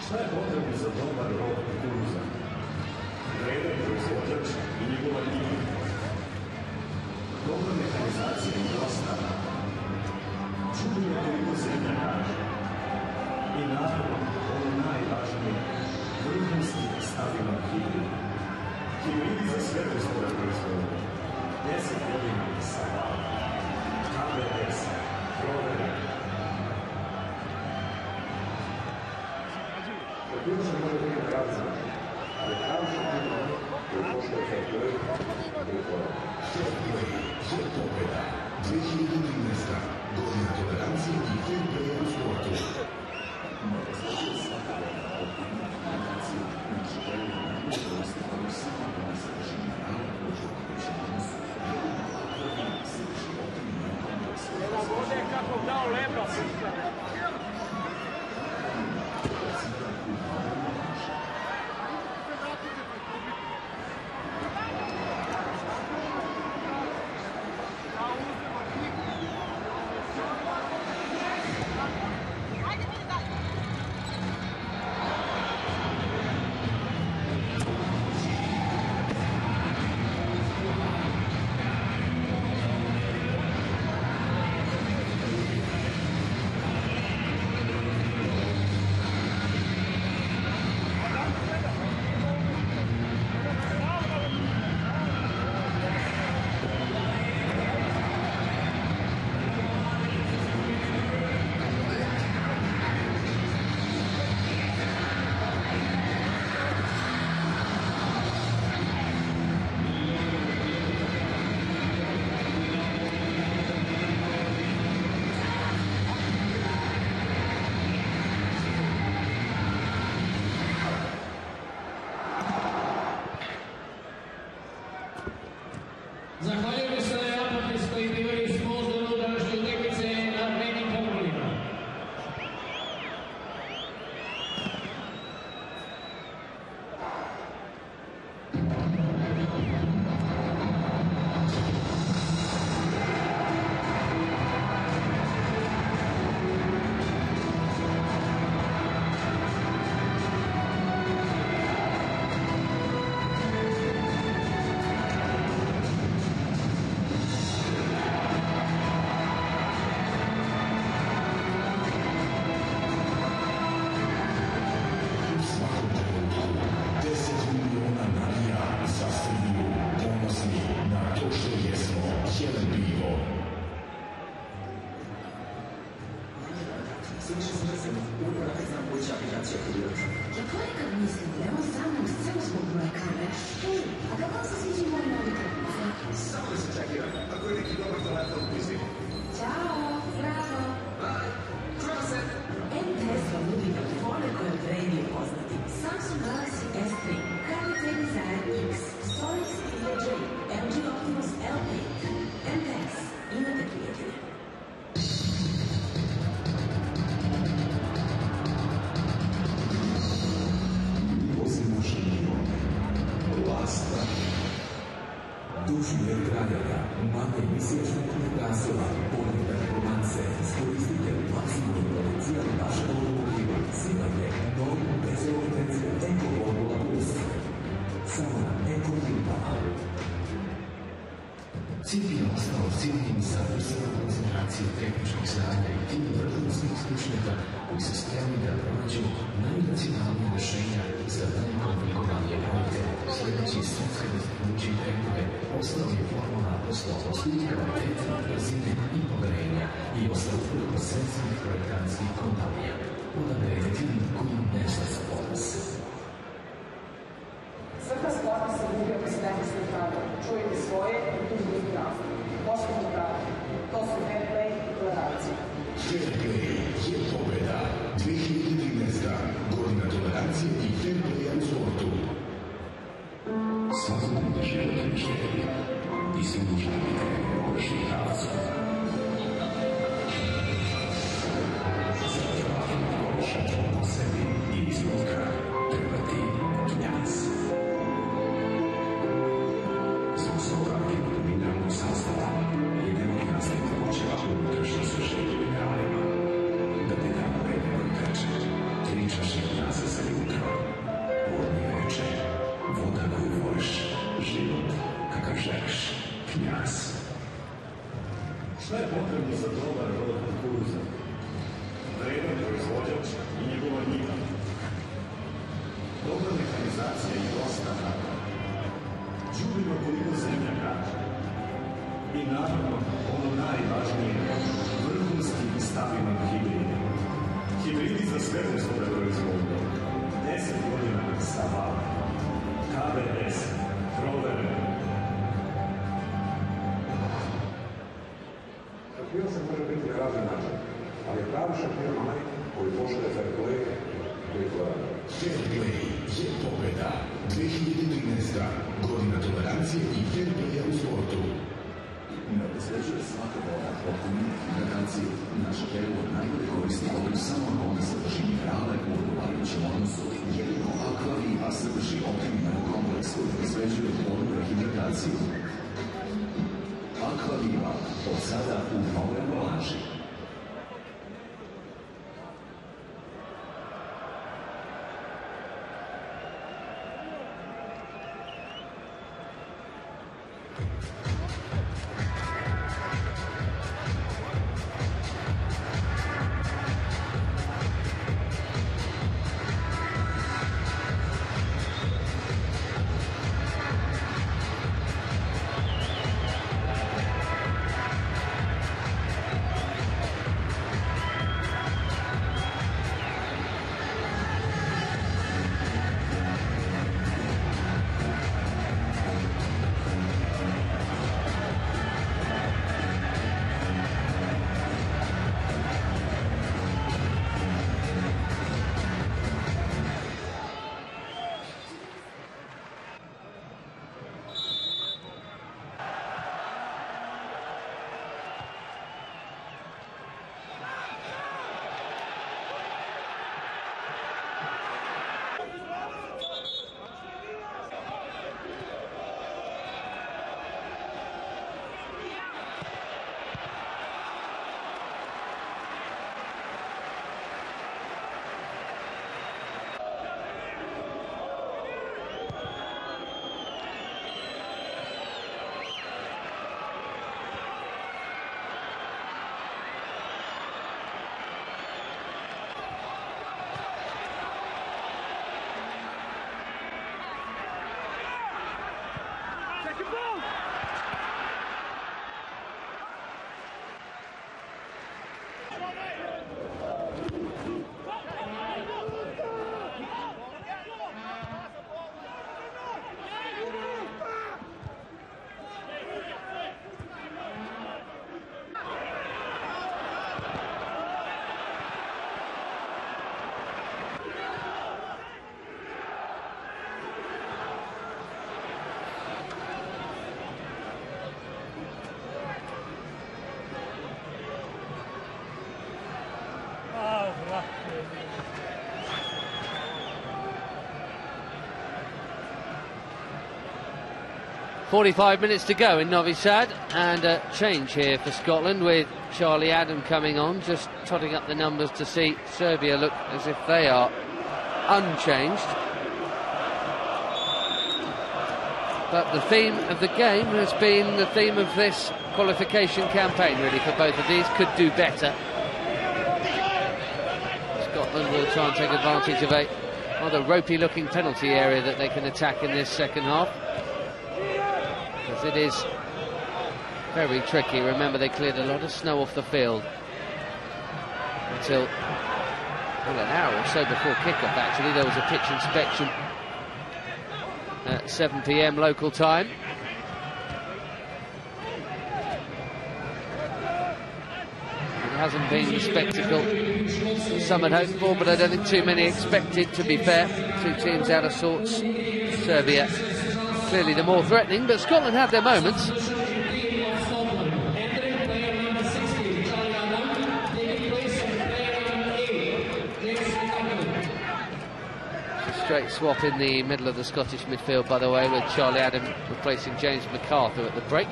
Šta je potrebno za dobar rod kukuruza? Vredan proizvođač i njegova timka. Dobra mehanizacija i dostava. Čudim koliko zemlja kaže. I naravno, ono najvažnije, vrhunski i stabilan hibrid. Hibridi za sve vrstove proizvodnje. 10 godina sa vama. KBS, provera. Ključno može biti pravca, ali pravca nije koji pošto je Fairplay ili Forum. Fairplay je pobjeda. 2013. Godina tolerancije i Fairplay u sportu. Nova znači svakada od implikacije naše želje u upravo samo na sadržini najbolje uključenosti i se životni kompleks. Evo bude kako dao lebra. Basta. Dušimir Kraljeva, manje mjesečnih glasova, pogleda romance, iskoristite maksimalni potencijal vašeg automotiva. Simajte novi bezovitetni Eko-Formula Plus. Samo na Eko-Ljubama. Cilj je ostao ciljnim sa vrstvom koncentracije tehničkih znanja i tim vrhunskih stručnjaka koji su spremni da pronađu najracionalnije rješenja za najkomplikovanije projekte. Sljedeći svetske dostignuće i trendove ostao je formula poslovnosti, kvalitete, brzine i poverenja i ostao preko svetskih projektantskih kompanija. Odaberete tim koji nešto za ponos. Svrha sporta se gubi ako se neko sve pravda. Čujete svoje i tužite pravda. Pošteno pravda. To su fair play i tolerancija. Fair play je pobjeda. 2013. Godina tolerancije i fair playa u sportu. Svakodnevni životni želji i sigurno pitanje pogrešnih pravaca. Za potrebno za dobar rod kukuruza? Vredan proizvođač i njegova njiva. Dobra mehanizacija i dosta rada. Đubrivo koliko zemlja kaže. I naravno, ono najvažnije, vrhunski i stabilan hibrid. Hibridi za sve uslove proizvodnje. 10 godina sa vama. KBS. Provereno. Šampion se može biti na razne način, ali je pravi šampion onaj koji poštuje za kolege, koji gleda. Fair play je pobjeda. 2013. godina tolerancije i fair playa u sportu. Ne obezveđuje svaka voda potpuni hidrataciju. Naša perilo najbolje koristi vodu samo ako ona sadrži minerale u odgovarajućem odnosu. Jedino Aquaviva sadrži optimalnu kompleksu i obezveđuje vodu hidrataciju. Aquaviva, od sada u novoj ambalaži. .45 minutes to go in Novi Sad, and a change here for Scotland with Charlie Adam coming on, just totting up the numbers to see Serbia look as if they are unchanged. But the theme of the game has been the theme of this qualification campaign, really, for both of these. Could do better. Scotland will try and take advantage of a rather ropey-looking penalty area that they can attack in this second half. As it is very tricky. Remember, they cleared a lot of snow off the field until, well, an hour or so before kick-off, actually. There was a pitch inspection at 7 PM local time. It hasn't been the spectacle some had hoped for, but I don't think too many expected, to be fair. Two teams out of sorts. Serbia clearly the more threatening, but Scotland had their moments. Straight swap in the middle of the Scottish midfield, by the way, with Charlie Adam replacing James McArthur at the break.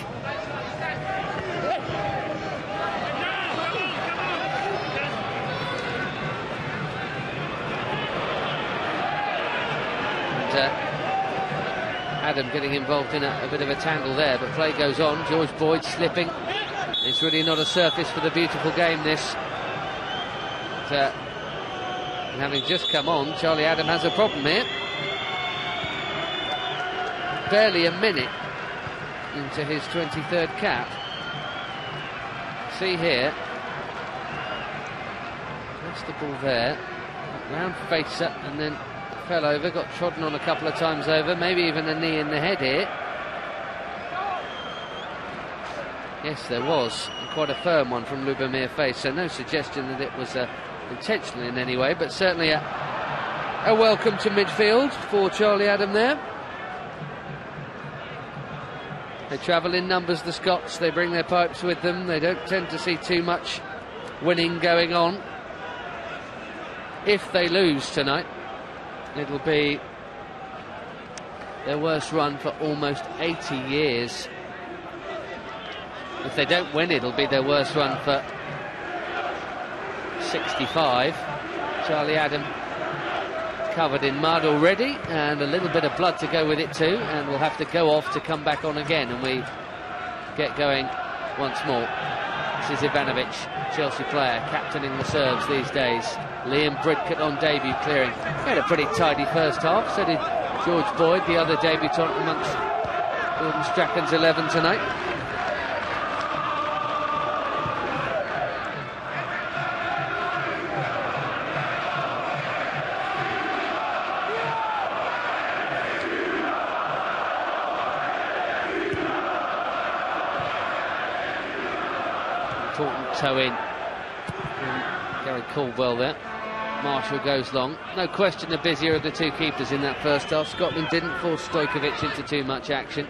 And Adam getting involved in a bit of a tangle there, but play goes on. George Boyd slipping. Is It's really not a surface for the beautiful game, this. But, and having just come on, Charlie Adam has a problem here. Barely a minute into his 23rd cap. See here. Lost the ball there. Round Fejsa and then fell over, got trodden on a couple of times over, maybe even a knee in the head here. Yes, there was, and quite a firm one from Ljubomir Fejsa. No suggestion that it was intentional in any way, but certainly a welcome to midfield for Charlie Adam there. They travel in numbers, the Scots. They bring their pipes with them. They don't tend to see too much winning going on. If they lose tonight, it'll be their worst run for almost 80 years. If they don't win, it'll be their worst run for 65. Charlie Adam covered in mud already, and a little bit of blood to go with it too, and we'll have to go off to come back on again, and we get going once more. This is Ivanović, Chelsea player, captaining the Serbs these days. Liam Bridcutt on debut, clearing. He had a pretty tidy first half, so did George Boyd, the other debutant amongst Gordon Strachan's 11 tonight. Toe in. Gary Caldwell there. Marshall goes long. No question the busier of the two keepers in that first half. Scotland didn't force Stojković into too much action.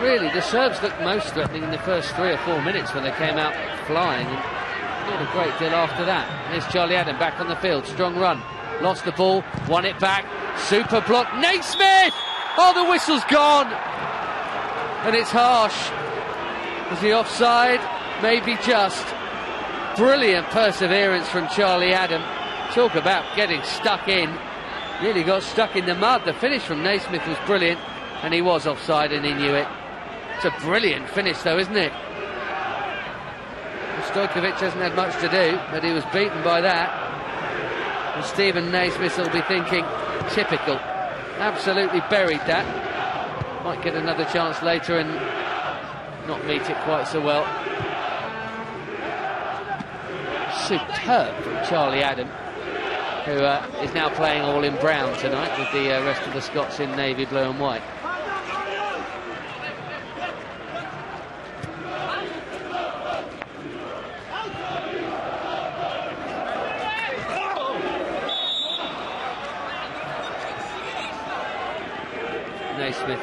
Really, the Serbs looked most threatening in the first 3 or 4 minutes when they came out flying, and not a great deal after that. Here's Charlie Adam back on the field. Strong run. Lost the ball. Won it back. Super block. Naismith! Oh, the whistle's gone! And it's harsh. Was he offside? Maybe just. Brilliant perseverance from Charlie Adam. Talk about getting stuck in. Nearly got stuck in the mud. The finish from Naismith was brilliant, and he was offside and he knew it. It's a brilliant finish though, isn't it? Stojković hasn't had much to do, but he was beaten by that. And Stephen Naismith will be thinking, typical. Absolutely buried that. Might get another chance later and not meet it quite so well. Superb from Charlie Adam, who is now playing all in brown tonight with the rest of the Scots in navy blue and white. Naismith,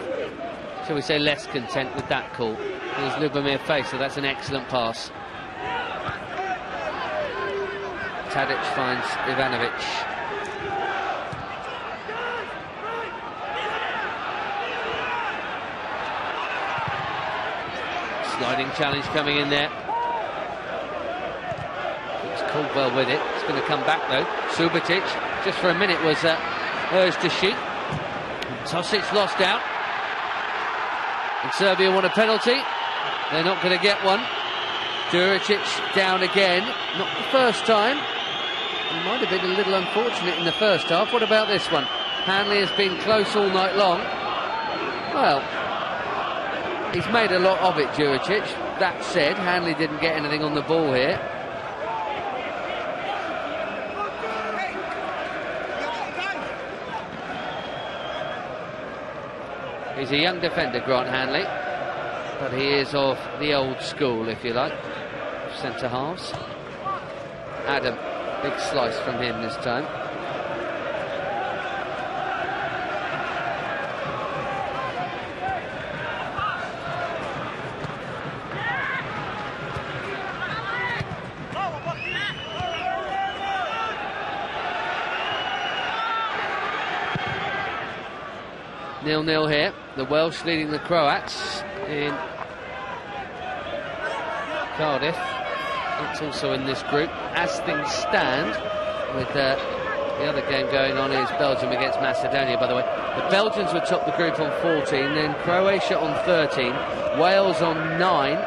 shall we say, less content with that call. There's Ljubomir Fejsa, that's an excellent pass. Tadic finds Ivanović. Sliding challenge coming in there. It's Caldwell with it. It's going to come back though. Subotić, just for a minute, was urged to shoot. Tošić lost out. And Serbia want a penalty. They're not going to get one. Đuričić down again. Not the first time. He might have been a little unfortunate in the first half. What about this one? Hanley has been close all night long. Well, he's made a lot of it, Đuričić. That said, Hanley didn't get anything on the ball here. He's a young defender, Grant Hanley, but he is of the old school, if you like, centre halves. Adam, big slice from him this time. Nil-nil here. The Welsh leading the Croats in Cardiff. It's also in this group. As things stand, with the other game going on is Belgium against Macedonia, by the way. The Belgians would top the group on 14, then Croatia on 13, Wales on 9,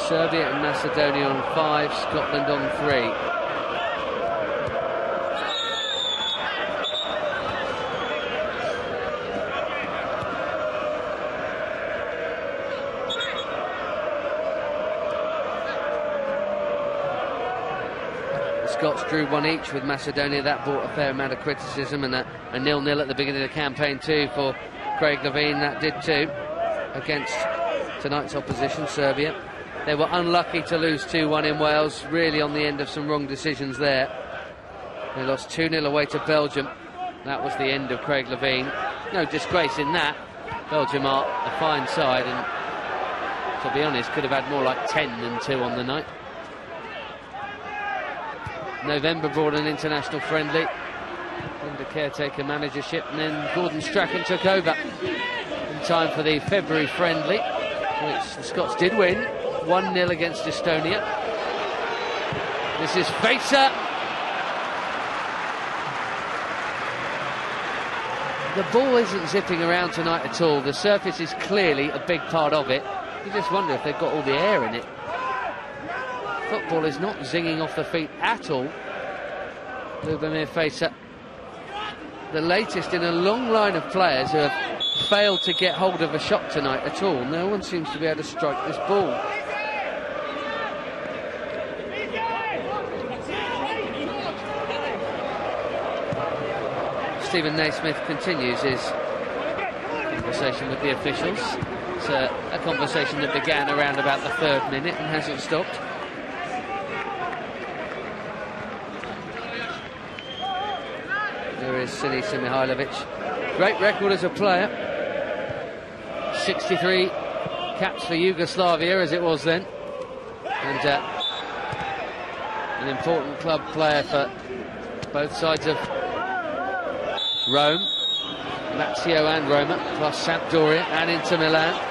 Serbia and Macedonia on 5, Scotland on 3. Scots drew 1 each with Macedonia. That brought a fair amount of criticism, and a 0-0 at the beginning of the campaign too for Craig Levein. That did too against tonight's opposition, Serbia. They were unlucky to lose 2-1 in Wales, really on the end of some wrong decisions there. They lost 2-0 away to Belgium. That was the end of Craig Levein. No disgrace in that. Belgium are a fine side, and to be honest, could have had more like 10 than 2 on the night. November brought an international friendly under caretaker managership, and then Gordon Strachan took over in time for the February friendly, which the Scots did win 1-0 against Estonia. This is Fejsa. The ball isn't zipping around tonight at all. The surface is clearly a big part of it. You just wonder if they've got all the air in it. Football is not zinging off the feet at all. Ljubomir Fejsa, the latest in a long line of players who have failed to get hold of a shot tonight at all. No one seems to be able to strike this ball. Stephen Naismith continues his conversation with the officials. It's a conversation that began around about the 3rd minute and hasn't stopped. There is Sinisa Mihajlović. Great record as a player. 63 caps for Yugoslavia, as it was then. And an important club player for both sides of Rome. Lazio and Roma, plus Sampdoria and Inter Milan.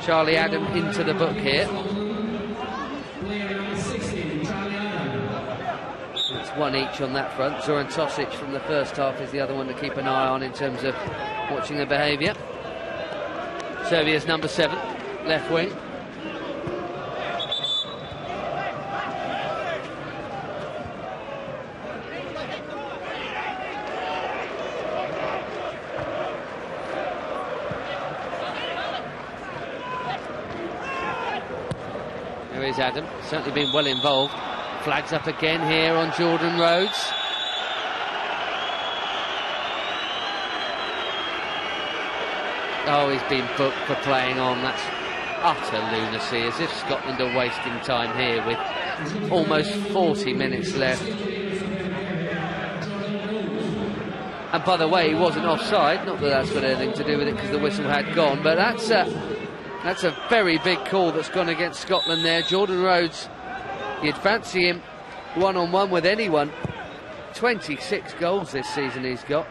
Charlie Adam into the book here. It's 1 each on that front. Zoran Tošić from the first half is the other one to keep an eye on in terms of watching their behaviour. Serbia's number 7, left wing. Adam, certainly been well involved. Flags up again here on Jordan Rhodes. Oh, he's been booked for playing on. That's utter lunacy, as if Scotland are wasting time here with almost 40 minutes left. And by the way, he wasn't offside. Not that that's got anything to do with it because the whistle had gone, but that's a very big call that's gone against Scotland there. Jordan Rhodes, you'd fancy him one-on-one with anyone. 26 goals this season he's got.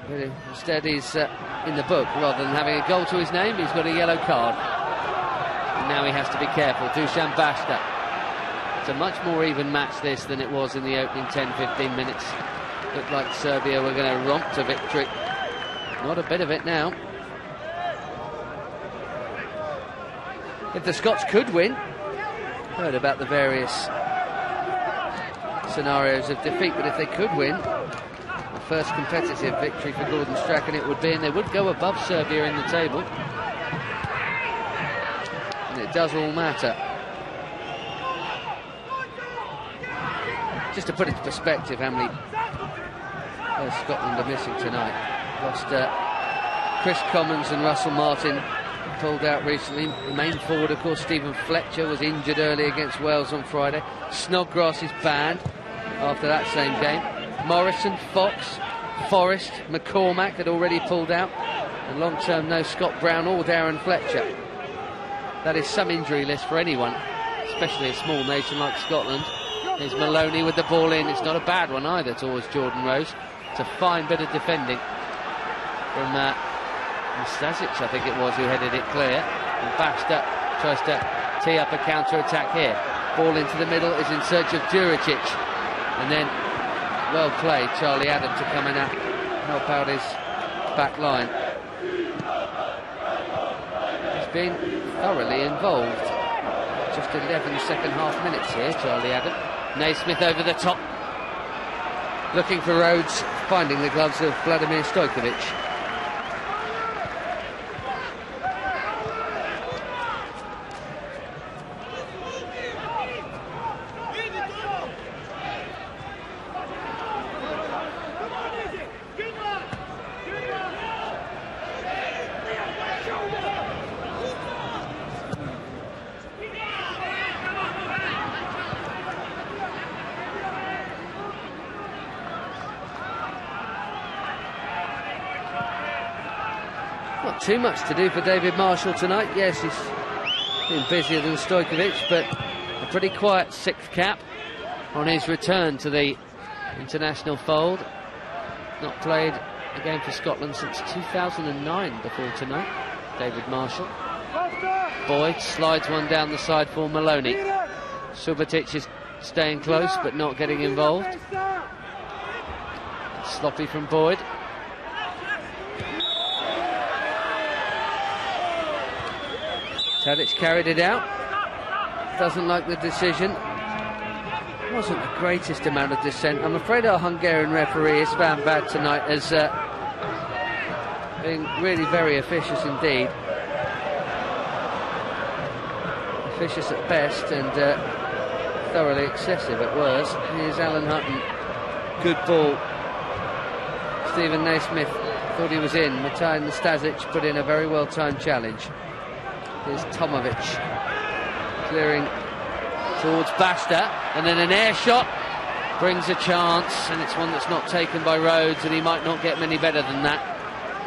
But instead he's in the book. Rather than having a goal to his name, he's got a yellow card. And now he has to be careful. Dušan Basta. It's a much more even match this than it was in the opening 10-15 minutes. Looked like Serbia were going to romp to victory. Not a bit of it now. If the Scots could win, heard about the various scenarios of defeat, but if they could win, the first competitive victory for Gordon Strachan it would be, and they would go above Serbia in the table. And it does all matter. Just to put it into perspective, how many Scotland are missing tonight. Lost Chris Commons and Russell Martin pulled out recently. The main forward, of course, Stephen Fletcher, was injured early against Wales on Friday. Snodgrass is banned after that same game. Morrison, Fox, Forrest, McCormack had already pulled out. And long-term no Scott Brown or Darren Fletcher. That is some injury list for anyone, especially a small nation like Scotland. Here's Maloney with the ball in. It's not a bad one either towards Jordan Rose. It's a fine bit of defending from Nastasić, I think it was, who headed it clear. And Basta tries to tee up a counter-attack here. Ball into the middle, is in search of Juricic. And then, well played, Charlie Adam to come in and help out his back line. He's been thoroughly involved. Just 11 second half minutes here, Charlie Adam. Naismith over the top. Looking for Rhodes, finding the gloves of Vladimir Stojković. Too much to do for David Marshall tonight. Yes, he's been busier than Stojković, but a pretty quiet 6th cap on his return to the international fold. Not played a game for Scotland since 2009 before tonight, David Marshall. Boyd slides one down the side for Maloney. Subotić is staying close but not getting involved. Sloppy from Boyd. Tadic carried it out. Doesn't like the decision. Wasn't the greatest amount of dissent. I'm afraid our Hungarian referee, István Bad, tonight has been really very officious indeed. Officious at best and thoroughly excessive at worst. Here's Alan Hutton. Good ball. Stephen Naismith thought he was in. Matija Nastasić put in a very well-timed challenge. Here's Tomović clearing towards Basta, and then an air shot brings a chance, and it's one that's not taken by Rhodes, and he might not get many better than that.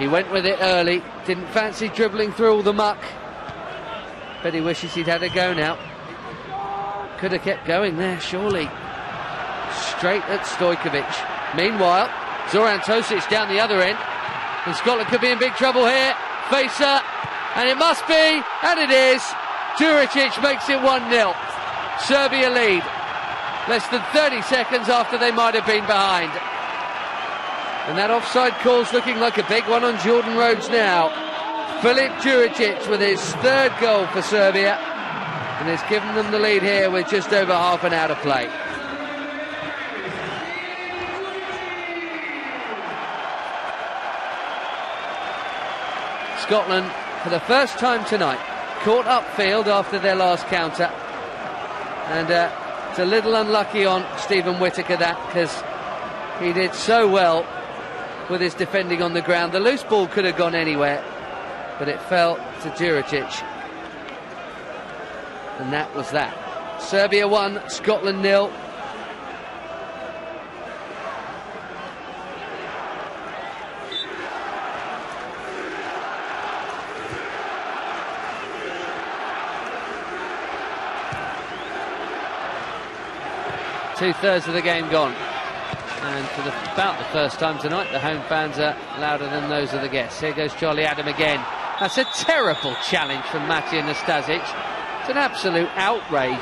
He went with it early, didn't fancy dribbling through all the muck, but he wishes he'd had a go now. Could have kept going there, surely. Straight at Stojković. Meanwhile, Zoran Tošić down the other end, and Scotland could be in big trouble here. Fejsa. And it must be, and it is. Juricic makes it 1-0. Serbia lead. Less than 30 seconds after they might have been behind. And that offside call's looking like a big one on Jordan Rhodes now. Filip Juricic with his 3rd goal for Serbia. And has given them the lead here with just over half an hour to play. Scotland, for the first time tonight, caught upfield after their last counter, and it's a little unlucky on Stephen Whittaker that, because he did so well with his defending on the ground. The loose ball could have gone anywhere, but it fell to Juricic, and that was that. Serbia 1, Scotland 0. Two-thirds of the game gone, and for about the first time tonight, the home fans are louder than those of the guests. Here goes Charlie Adam again. That's a terrible challenge from Matija Nastasić. It's an absolute outrage.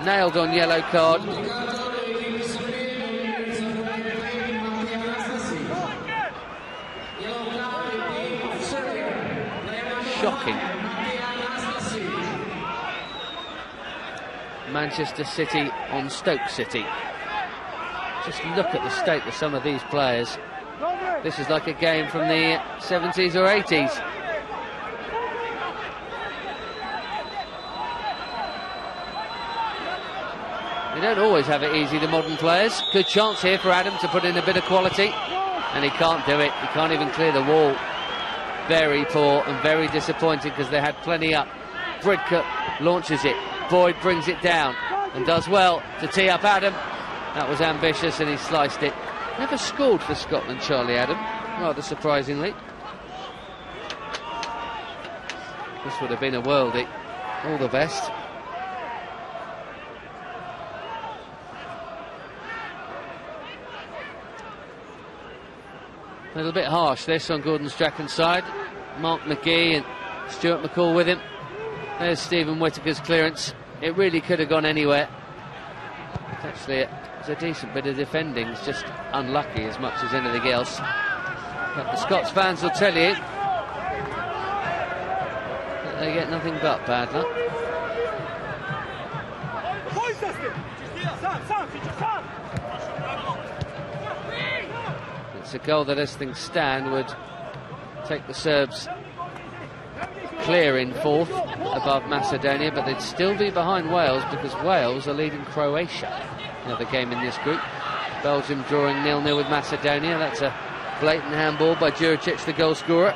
Nailed on yellow card. Shocking. Manchester City on Stoke City. Just look at the state of some of these players. This is like a game from the 70s or 80s. They don't always have it easy, the modern players. Good chance here for Adam to put in a bit of quality, and he can't do it. He can't even clear the wall. Very poor and very disappointing, because they had plenty up. Bridcutt launches it. Boyd brings it down and does well to tee up Adam. That was ambitious, and he sliced it. Never scored for Scotland, Charlie Adam, rather surprisingly. This would have been a worldie. All the best. little bit harsh this on Gordon Strachan's side. Mark McGee and Stuart McCall with him. There's Stephen Whittaker's clearance. It really could have gone anywhere. Actually, it's a decent bit of defending. It's just unlucky as much as anything else. But the Scots fans will tell you that they get nothing but bad luck. It's a goal that, as things stand, would take the Serbs clear in fourth above Macedonia, but they'd still be behind Wales because Wales are leading Croatia. Another game in this group. Belgium drawing 0-0 with Macedonia. That's a blatant handball by Juricic, the goal scorer.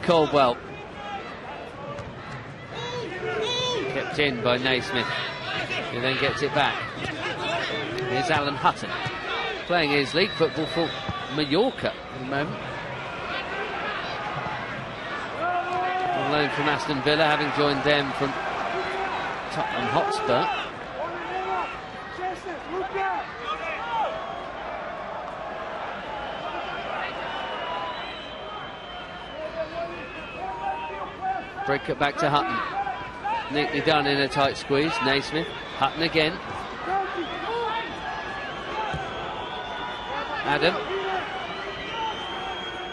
Caldwell. Kept in by Naismith, who then gets it back. Here's Alan Hutton, playing his league football for Mallorca at the moment. On loan from Aston Villa, having joined them from Tottenham Hotspur. Break it back to Hutton. Neatly done in a tight squeeze. Naismith. Hutton again. Adam.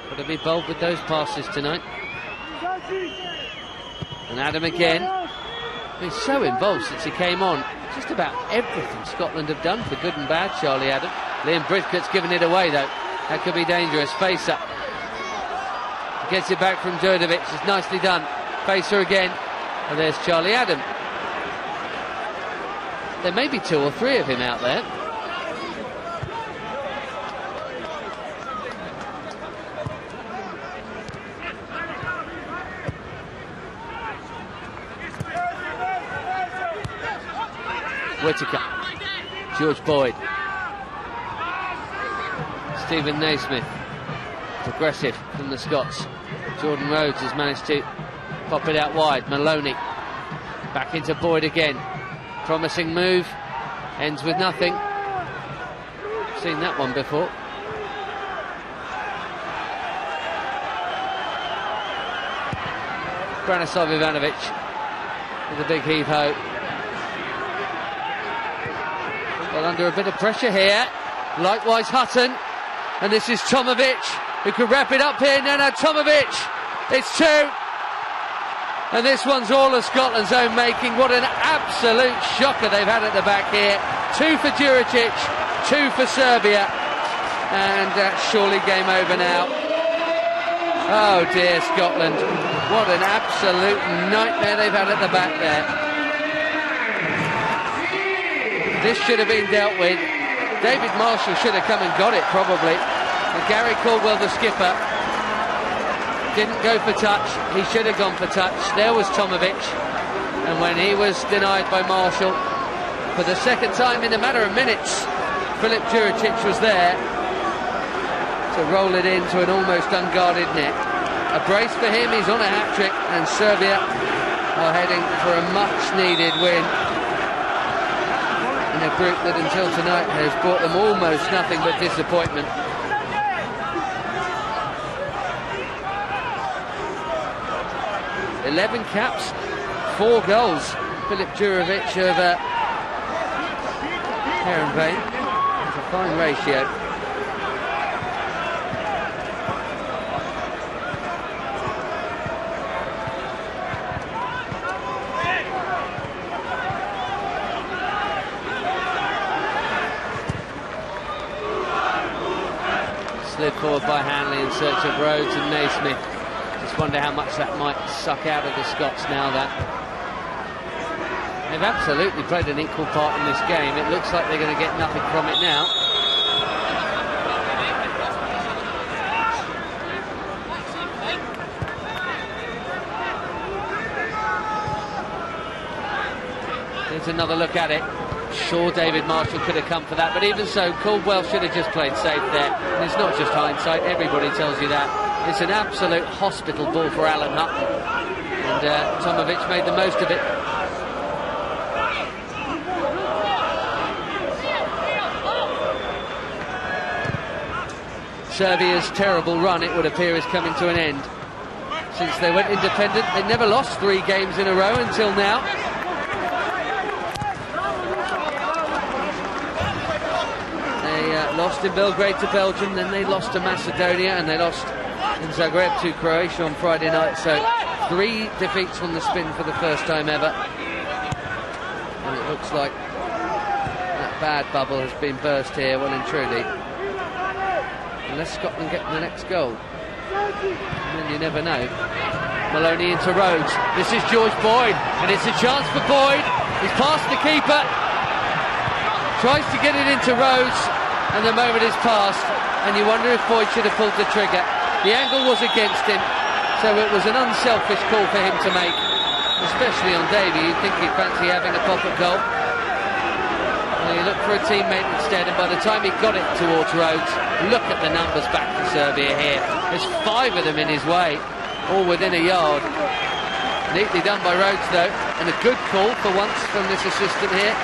Got to be bold with those passes tonight. And Adam again. He's so involved since he came on. Just about everything Scotland have done, for good and bad, Charlie Adam. Liam Bridcutt's given it away though. That could be dangerous. Fejsa gets it back from Đurđević. It's nicely done. Fejsa again, and there's Charlie Adam. There may be 2 or 3 of him out there. Whittaker, George Boyd, Stephen Naismith, progressive from the Scots. Jordan Rhodes has managed to pop it out wide. Maloney back into Boyd again. Promising move, ends with nothing. Seen that one before. Branislav Ivanović with a big heave-ho. Well, under a bit of pressure here. Likewise Hutton, and this is Tomović who could wrap it up here. Nenad Tomović, it's 2. And this one's all of Scotland's own making. What an absolute shocker they've had at the back here. 2 for Juricic, 2 for Serbia. And surely game over now. Oh dear, Scotland. What an absolute nightmare they've had at the back there. This should have been dealt with. David Marshall should have come and got it, probably. And Gary Caldwell, the skipper, didn't go for touch. He should have gone for touch. There was Tomović, and when he was denied by Marshall for the second time in a matter of minutes, Filip Juricic was there to roll it into an almost unguarded net. A brace for him. He's on a hat-trick, and Serbia are heading for a much-needed win in a group that until tonight has brought them almost nothing but disappointment. ...11 caps, 4 goals. Filip Juricic over Heerenveen. It's a fine ratio. Slid forward by Hanley in search of Rhodes and Naismith. Just wonder how much that might suck out of the Scots now that they've absolutely played an equal part in this game. It looks like they're going to get nothing from it now. Here's another look at it. Sure, David Marshall could have come for that, but even so, Caldwell should have just played safe there. And it's not just hindsight, everybody tells you that. It's an absolute hospital ball for Alan Hutton. And Tomović made the most of it. Serbia's terrible run, it would appear, is coming to an end. Since they went independent, they never lost 3 games in a row until now. Lost in Belgrade to Belgium, then they lost to Macedonia, and they lost in Zagreb to Croatia on Friday night. So 3 defeats from the spin for the first time ever. And it looks like that bad bubble has been burst here, well and truly. Unless Scotland get the next goal. And then you never know. Maloney into Rhodes. This is George Boyd, and it's a chance for Boyd. He's past the keeper. Tries to get it into Rhodes. And the moment is passed, and you wonder if Boyd should have pulled the trigger. The angle was against him, so it was an unselfish call for him to make, especially on Davey. You'd think he'd fancy having a pop at goal. Well, he looked for a teammate instead, and by the time he got it towards Rhodes, look at the numbers back for Serbia here. There's 5 of them in his way, all within a yard. Neatly done by Rhodes, though, and a good call for once from this assistant here.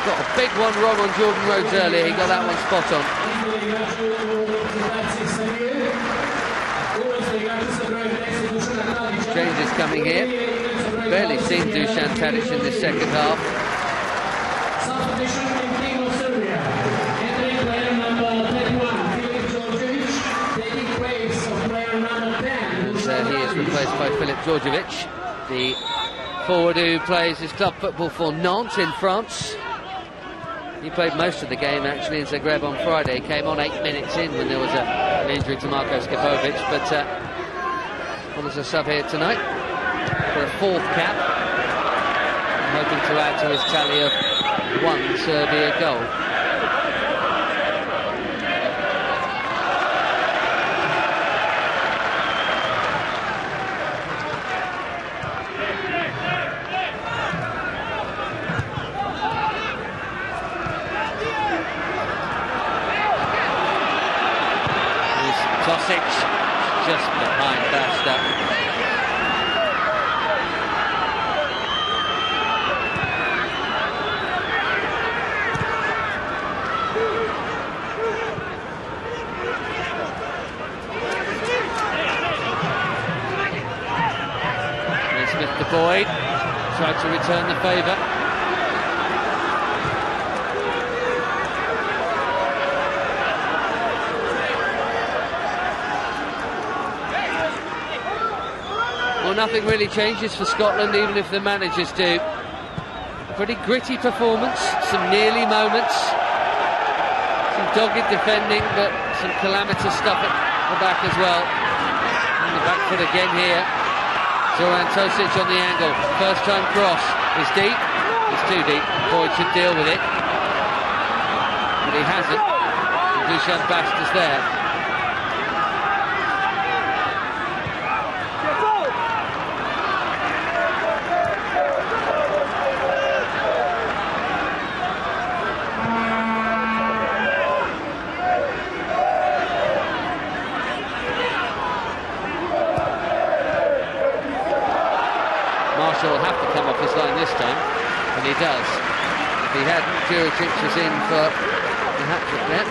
Got a big one wrong on Jordan Rhodes earlier. He got that one spot on. Changes coming here. Barely seen Dušan Tadić in this second half. And he is replaced by Filip Đorđević, the forward who plays his club football for Nantes in France. He played most of the game actually in Zagreb on Friday. He came on 8 minutes in when there was an injury to Marko Skapović, but on as a sub here tonight for a 4th cap, hoping to add to his tally of 1 Serbia goal. Tošić just behind Basta. Smith to Boyd, tried to return the favour. Well, nothing really changes for Scotland, even if the managers do. A pretty gritty performance, some nearly moments, some dogged defending, but some calamitous stuff at the back as well. On the back foot again here. Zoran Tošić on the angle. First time cross is deep. It's too deep. Boyd should deal with it, but he hasn't. Dušan Basta's there. Marshall will have to come off his line this time, and he does. If he hadn't, Juricic was in for the hat-trick there.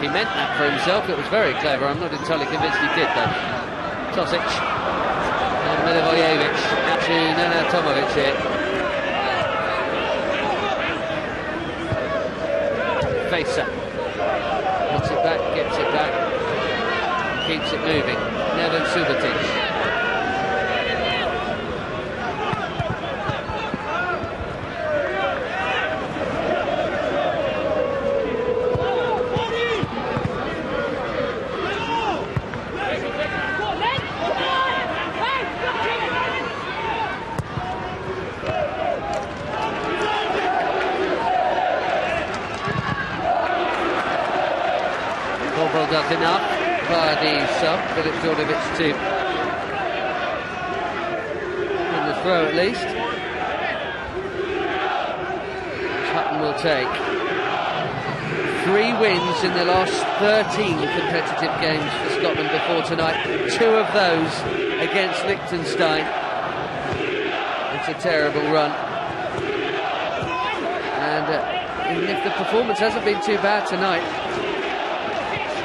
He meant that for himself. It was very clever. I'm not entirely convinced he did, though. Tošić and Milivojević to Nenad Tomović here. Fejsa puts it back, gets it back, keeps it moving. Neven Subotić. held up enough by the sub, Milivojević to win the throw at least. Hutton will take 3 wins in the last 13 competitive games for Scotland before tonight, 2 of those against Liechtenstein. It's a terrible run. And even if the performance hasn't been too bad tonight,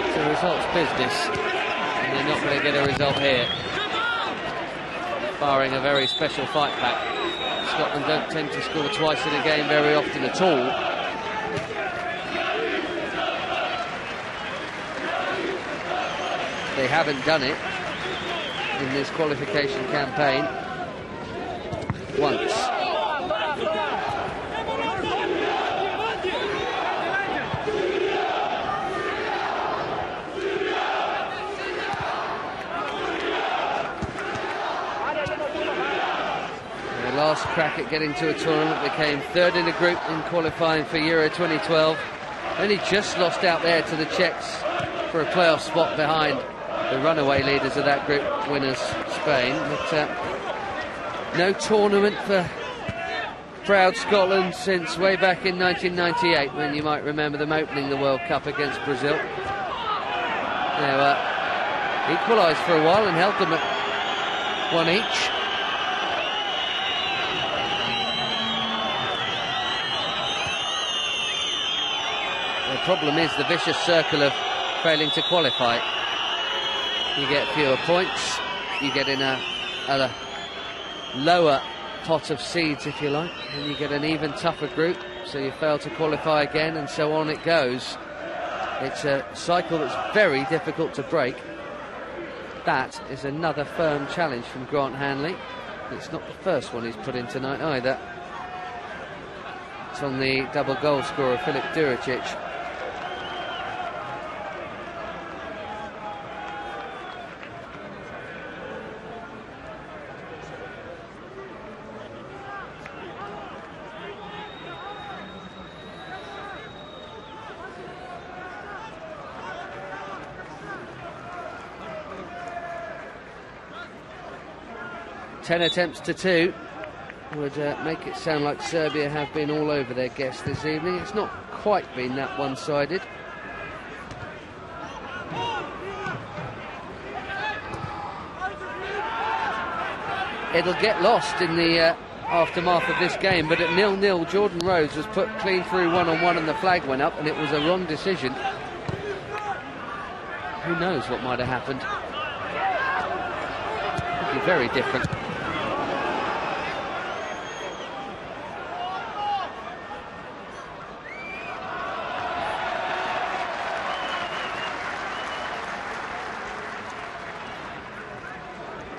it's a results business, and they're not going to get a result here. Barring a very special fight back. Scotland don't tend to score twice in a game very often at all. They haven't done it in this qualification campaign once. Their last crack at getting to a tournament, became 3rd in a group in qualifying for Euro 2012. Only just lost out there to the Czechs for a playoff spot behind the runaway leaders of that group, winners Spain. But no tournament for proud Scotland since way back in 1998, when you might remember them opening the World Cup against Brazil. They equalised for a while and held them at 1 each. The problem is the vicious circle of failing to qualify. You get fewer points, you get in a lower pot of seeds, if you like, and you get an even tougher group, so you fail to qualify again, and so on it goes. It's a cycle that's very difficult to break. That is another firm challenge from Grant Hanley. It's not the first one he's put in tonight either. It's on the double goal scorer, Filip Djuricic. Ten attempts to 2 would make it sound like Serbia have been all over their guests this evening. It's not quite been that one-sided. It'll get lost in the aftermath of this game, but at 0-0, Jordan Rhodes was put clean through one-on-one and the flag went up, and it was a wrong decision. Who knows what might have happened? Could be very different.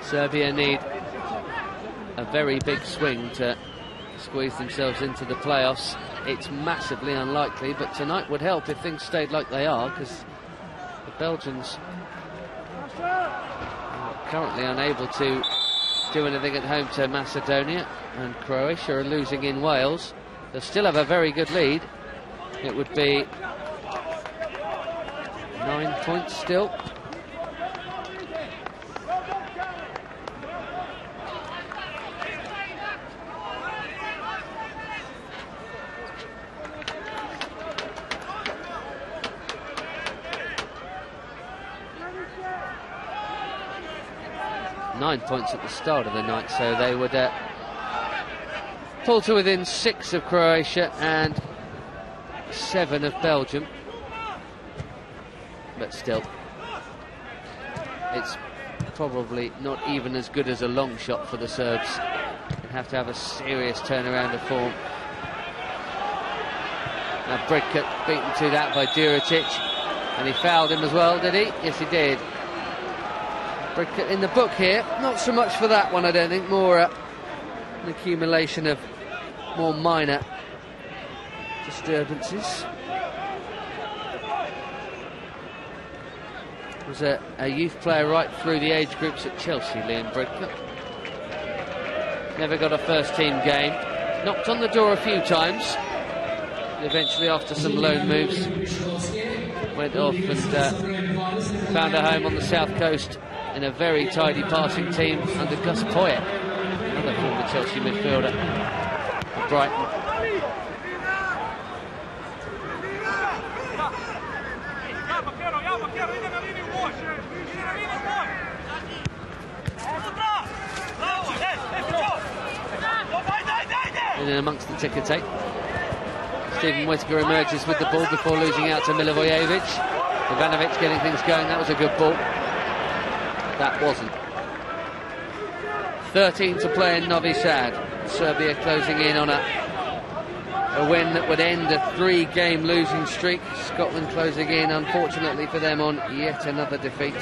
Serbia need a very big swing to squeeze themselves into the playoffs. It's massively unlikely, but tonight would help if things stayed like they are, because the Belgians are currently unable to do anything at home to Macedonia, and Croatia are losing in Wales. They'll still have a very good lead. It would be 9 points still. Points at the start of the night, so they would pull to within 6 of Croatia and 7 of Belgium. But still, it's probably not even as good as a long shot for the Serbs. They have to have a serious turnaround of form. Now Bridcut beaten to that by Djuricic, and he fouled him as well, did he? Yes, he did. Bridcut in the book here, not so much for that one, I don't think, more an accumulation of more minor disturbances. Was a youth player right through the age groups at Chelsea, Liam Bridcut. Never got a first team game, knocked on the door a few times, eventually after some loan moves went off and found a home on the south coast in a very tidy passing team under Gus Poyet, another former Chelsea midfielder of Brighton. And in amongst the ticker tape, Steven Whittaker emerges with the ball before losing out to Milivojević. Ivanović getting things going. That was a good ball. That wasn't. 13 to play in Novi Sad. Serbia closing in on a win that would end a 3-game losing streak. Scotland closing in, unfortunately for them, on yet another defeat.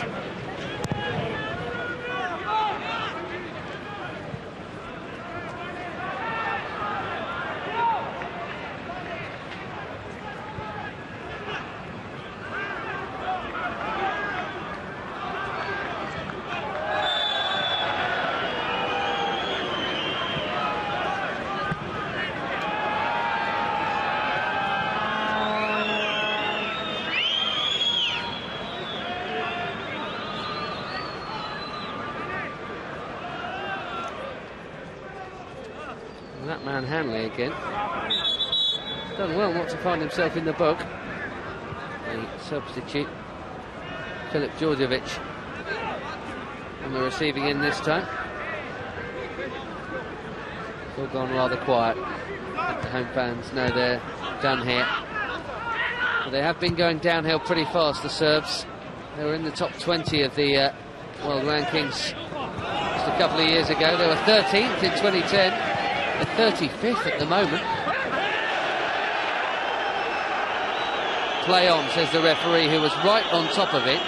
That man Hanley again. Done well not to find himself in the book. The substitute, Filip Đorđević, on the receiving end this time. All gone rather quiet. The home fans know they're done here. But they have been going downhill pretty fast, the Serbs. They were in the top 20 of the world rankings just a couple of years ago. They were 13th in 2010. They're 35th at the moment. Play on, says the referee, who was right on top of it.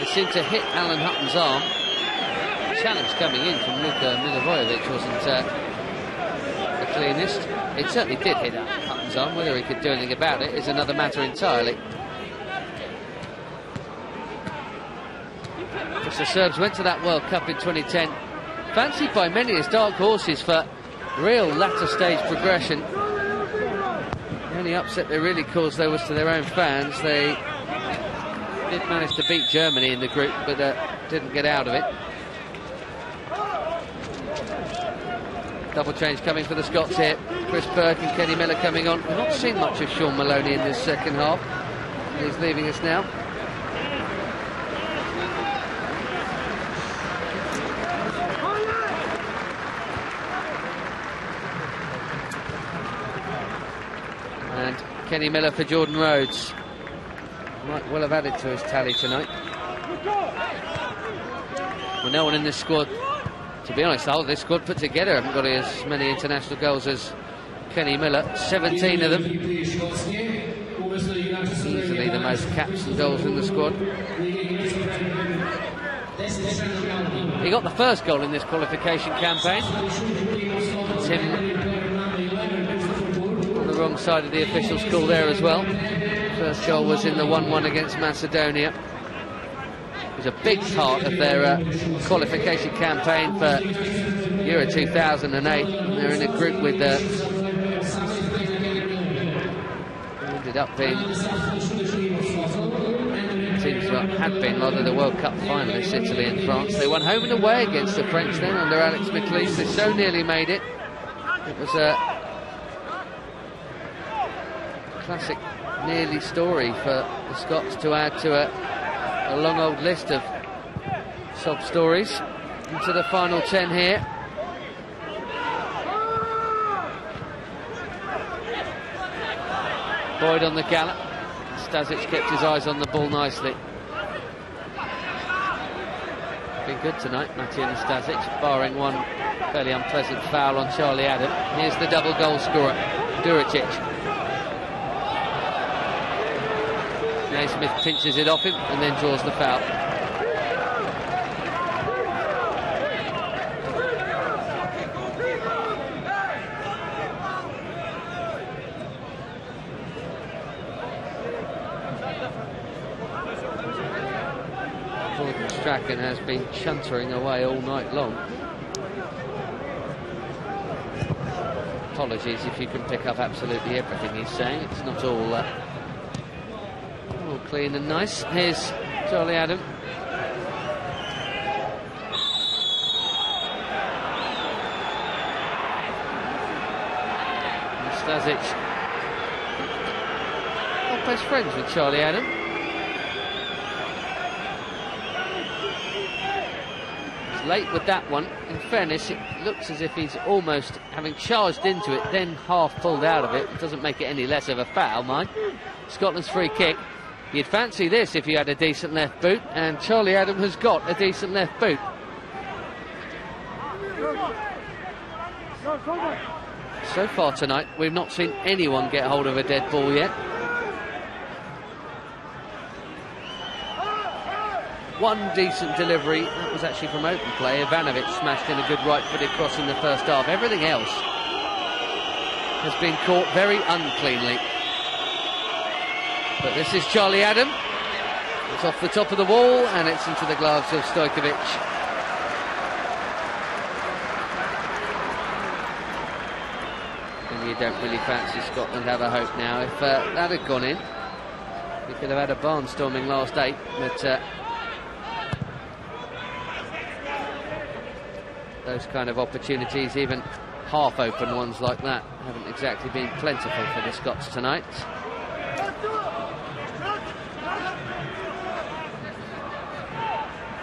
It seemed to hit Alan Hutton's arm. The challenge coming in from Luka Milivojević wasn't the cleanest. It certainly did hit Hutton's arm. Whether he could do anything about it is another matter entirely. Because the Serbs went to that World Cup in 2010, fancied by many as dark horses for real latter stage progression. The only upset they really caused, though, was to their own fans. They did manage to beat Germany in the group, but didn't get out of it. Double change coming for the Scots here. Chris Burke and Kenny Miller coming on. We've not seen much of Shaun Maloney in this second half. He's leaving us now. Kenny Miller for Jordan Rhodes. Might well have added to his tally tonight. Well, no one in this squad, to be honest, all this squad put together haven't got as many international goals as Kenny Miller. 17 of them. Easily the most caps and goals in the squad. He got the first goal in this qualification campaign. It's him wrong side of the officials' call there as well. First goal was in the 1-1 against Macedonia. It was a big part of their qualification campaign for Euro 2008. They're in a group with ended up being teams that had been rather the World Cup finalists, Italy and France. They won home and away against the French then under Alex McLeish. They so nearly made it. It was a classic nearly story for the Scots to add to a long old list of sob stories. Into the final 10 here. Boyd on the gallop. Nastasić kept his eyes on the ball nicely. Been good tonight, Matija Nastasić, barring one fairly unpleasant foul on Charlie Adam. Here's the double goal scorer, Đuričić. Naismith pinches it off him and then draws the foul. Gordon Strachan has been chuntering away all night long. Apologies if you can pick up absolutely everything he's saying. It's not all All clean and nice. Here's Charlie Adam. Nastasić. Not best friends with Charlie Adam. He's late with that one. In fairness, it looks as if he's almost having charged into it, then half pulled out of it. It doesn't make it any less of a foul, mind. Scotland's free kick. You'd fancy this if you had a decent left boot, and Charlie Adam has got a decent left boot. So far tonight, we've not seen anyone get hold of a dead ball yet. One decent delivery, that was actually from open play. Ivanović smashed in a good right-footed cross in the first half. Everything else has been caught very uncleanly. But this is Charlie Adam. It's off the top of the wall and it's into the gloves of Stojković. And you don't really fancy Scotland have a hope now. If that had gone in, we could have had a barnstorming last 8, but those kind of opportunities, even half-open ones like that, haven't exactly been plentiful for the Scots tonight.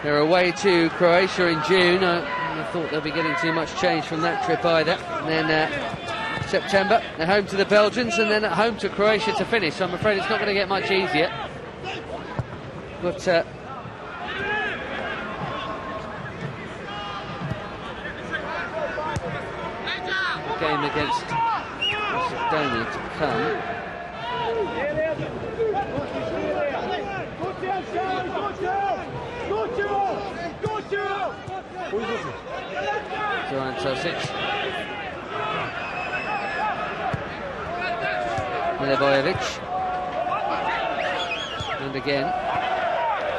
They're away to Croatia in June. I thought they'll be getting too much change from that trip either. And then September, they're home to the Belgians and then at home to Croatia to finish. So I'm afraid it's not going to get much easier. But game against Macedonia to come. Zoran Tošić. Milivojević. And again,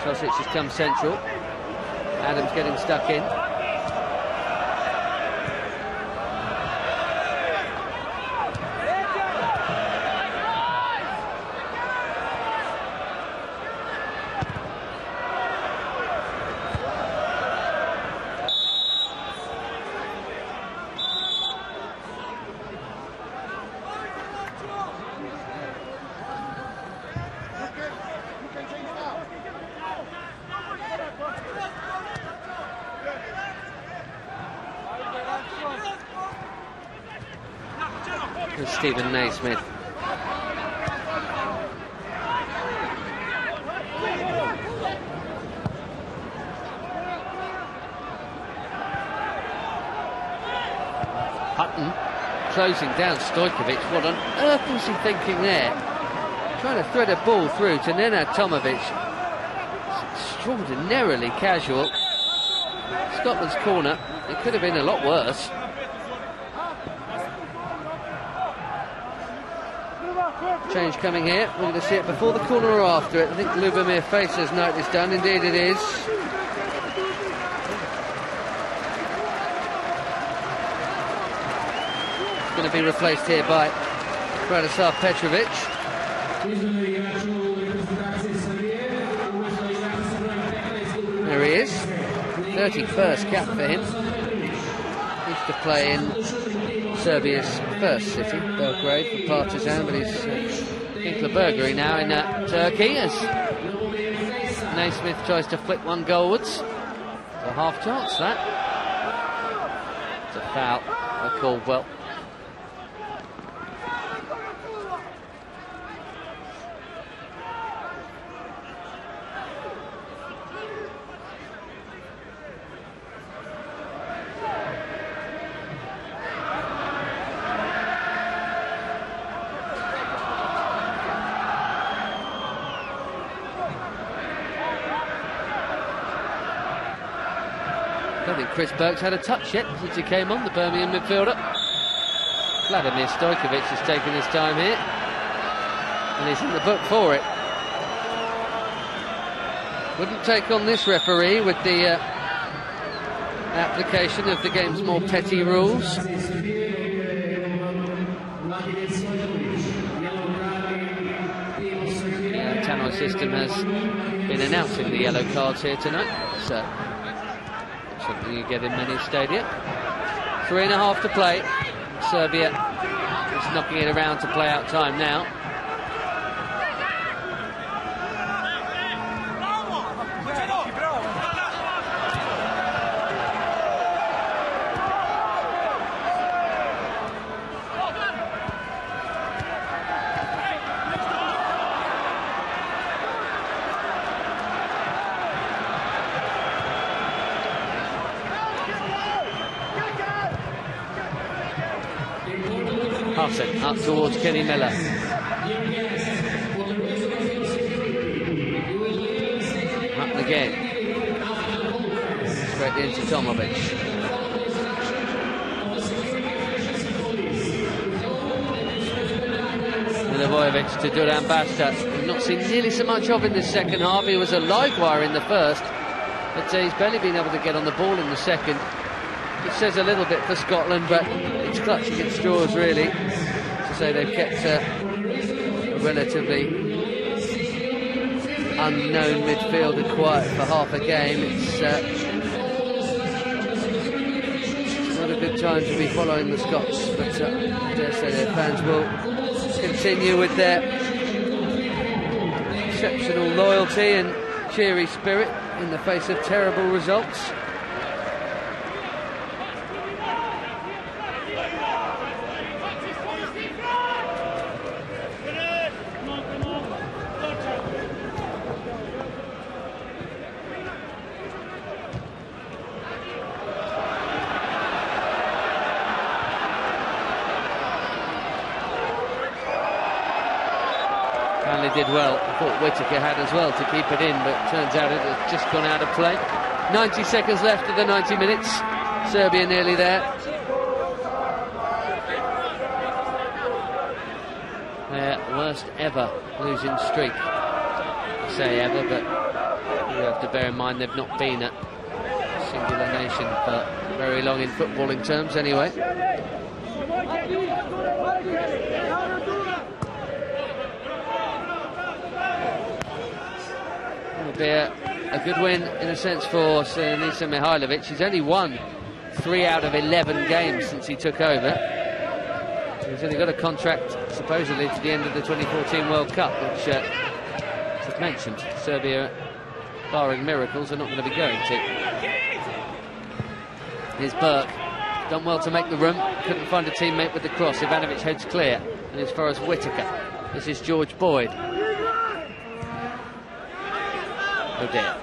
Tošić has come central. Adam's getting stuck in. Stephen Naismith. Hutton closing down Stojković. What on earth was he thinking there? Trying to thread a ball through to Nenad Tomović. It's extraordinarily casual. Scotland's corner. It could have been a lot worse. Change coming here. We're going to see it before the corner or after it. I think Ljubomir Fejsa's note is done. Indeed it is. It's going to be replaced here by Branislav Petrovic. There he is. 31st cap for him. Used to play in Serbia's first city, Belgrade, for Partizan, but he's in Klaburgari now in Turkey as Naismith tries to flick one goalwards. A half chance that. It's a foul by Caldwell. I don't think Chris Burke's had a touch yet since he came on, the Birmingham midfielder. Vladimir Stojković has taken his time here, and he's in the book for it. Wouldn't take on this referee with the application of the game's more petty rules. Tannoy system has been announcing the yellow cards here tonight. So something you get in many stadia. 3.5 to play. Serbia is knocking it around to play out time now. Up towards Kenny Miller. Up again. Straight into Tomović. Milivojević to Duran Basta. We've not seen nearly so much of in the second half. He was a live wire in the first, but he's barely been able to get on the ball in the second. It says a little bit for Scotland, but it's clutching at straws really. So they've kept a relatively unknown midfielder quiet for half a game. It's not a good time to be following the Scots, but I dare say their fans will continue with their exceptional loyalty and cheery spirit in the face of terrible results. Did well. I thought Whittaker had as well to keep it in, but turns out it has just gone out of play. 90 seconds left of the 90 minutes. Serbia nearly there. Their worst ever losing streak. I say ever, but you have to bear in mind they've not been a singular nation for very long in footballing terms anyway. Be a good win in a sense for Sinisa Mihajlović. He's only won 3 out of 11 games since he took over. He's only got a contract supposedly to the end of the 2014 World Cup, which, as I've mentioned, Serbia, barring miracles, are not going to be going to. Here's Burke, done well to make the room, couldn't find a teammate with the cross. Ivanović heads clear, and as far as Whittaker, this is George Boyd. Oh dear.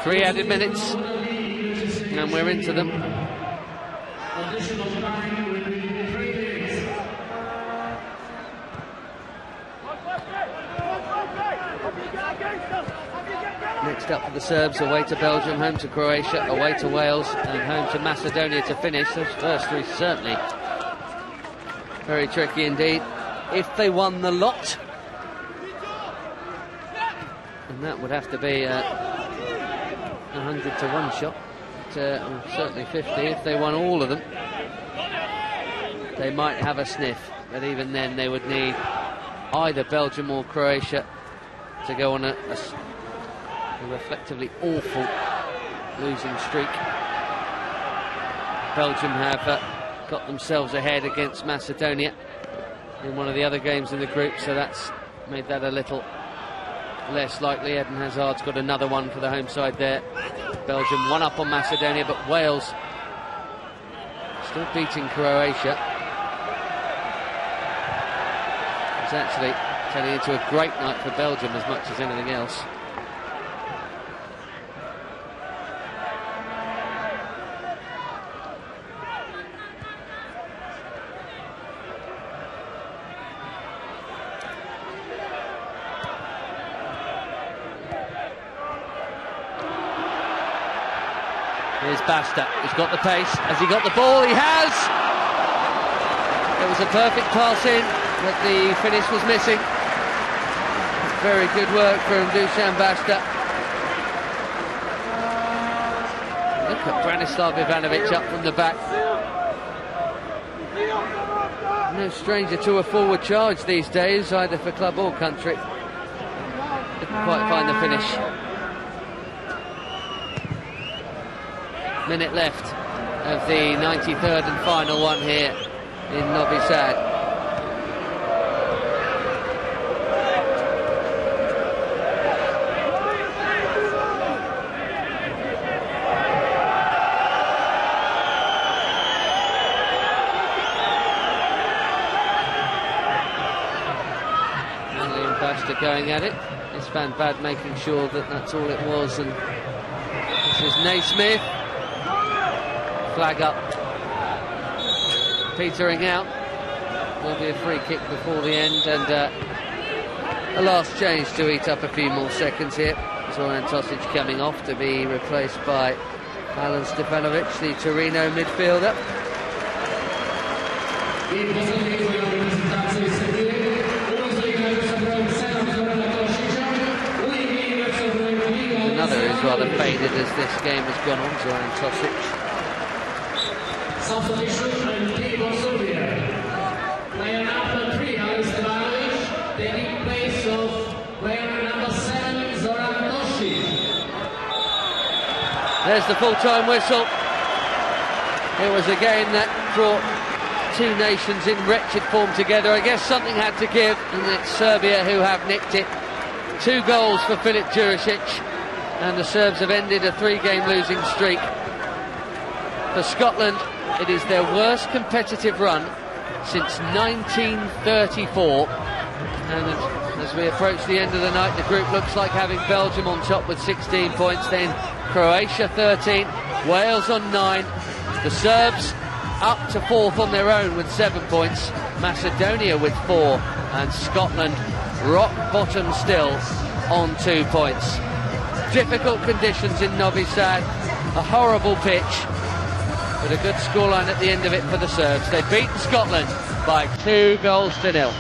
Three added minutes, and we're into them. Next up for the Serbs, away to Belgium, home to Croatia, away to Wales, and home to Macedonia to finish. Those first three certainly very tricky indeed. If they won the lot, and that would have to be 100 to 1 shot, but, certainly 50 if they won all of them. They might have a sniff, but even then they would need either Belgium or Croatia to go on a reflectively awful losing streak. Belgium have got themselves ahead against Macedonia in one of the other games in the group, so that's made that a little less likely. Eden Hazard's got another one for the home side there. Belgium one up on Macedonia, but Wales still beating Croatia. It's actually turning into a great night for Belgium as much as anything else. Basta. He's got the pace. Has he got the ball? He has! It was a perfect pass in, but the finish was missing. Very good work from Dušan Basta. Look at Branislav Ivanović up from the back. No stranger to a forward charge these days, either for club or country. Didn't quite find the finish. Minute left of the 93rd and final one here in Novi Sad. Hanley and Basta going at it. István Bad making sure that that's all it was, and this is Naismith. Flag up, petering out. Will be a free kick before the end, and a last change to eat up a few more seconds here. Zoran Tošić coming off to be replaced by Alan Stefanovic, the Torino midfielder. Another is rather faded as this game has gone on, Zoran Tošić. Substitution and team for Sudija. Player number 3, Ivanović, taking place of player number 7, Zoran Tošić. There's the full-time whistle. It was a game that brought two nations in wretched form together. I guess something had to give, and it's Serbia who have nicked it. 2 goals for Filip Đurišić, and the Serbs have ended a 3-game losing streak. For Scotland, it is their worst competitive run since 1934, and as we approach the end of the night, the group looks like having Belgium on top with 16 points, then Croatia 13, Wales on 9, the Serbs up to 4th on their own with 7 points, Macedonia with 4, and Scotland rock bottom still on 2 points. Difficult conditions in Novi Sad, a horrible pitch, but a good scoreline at the end of it for the Serbs. They've beaten Scotland by 2 goals to 0.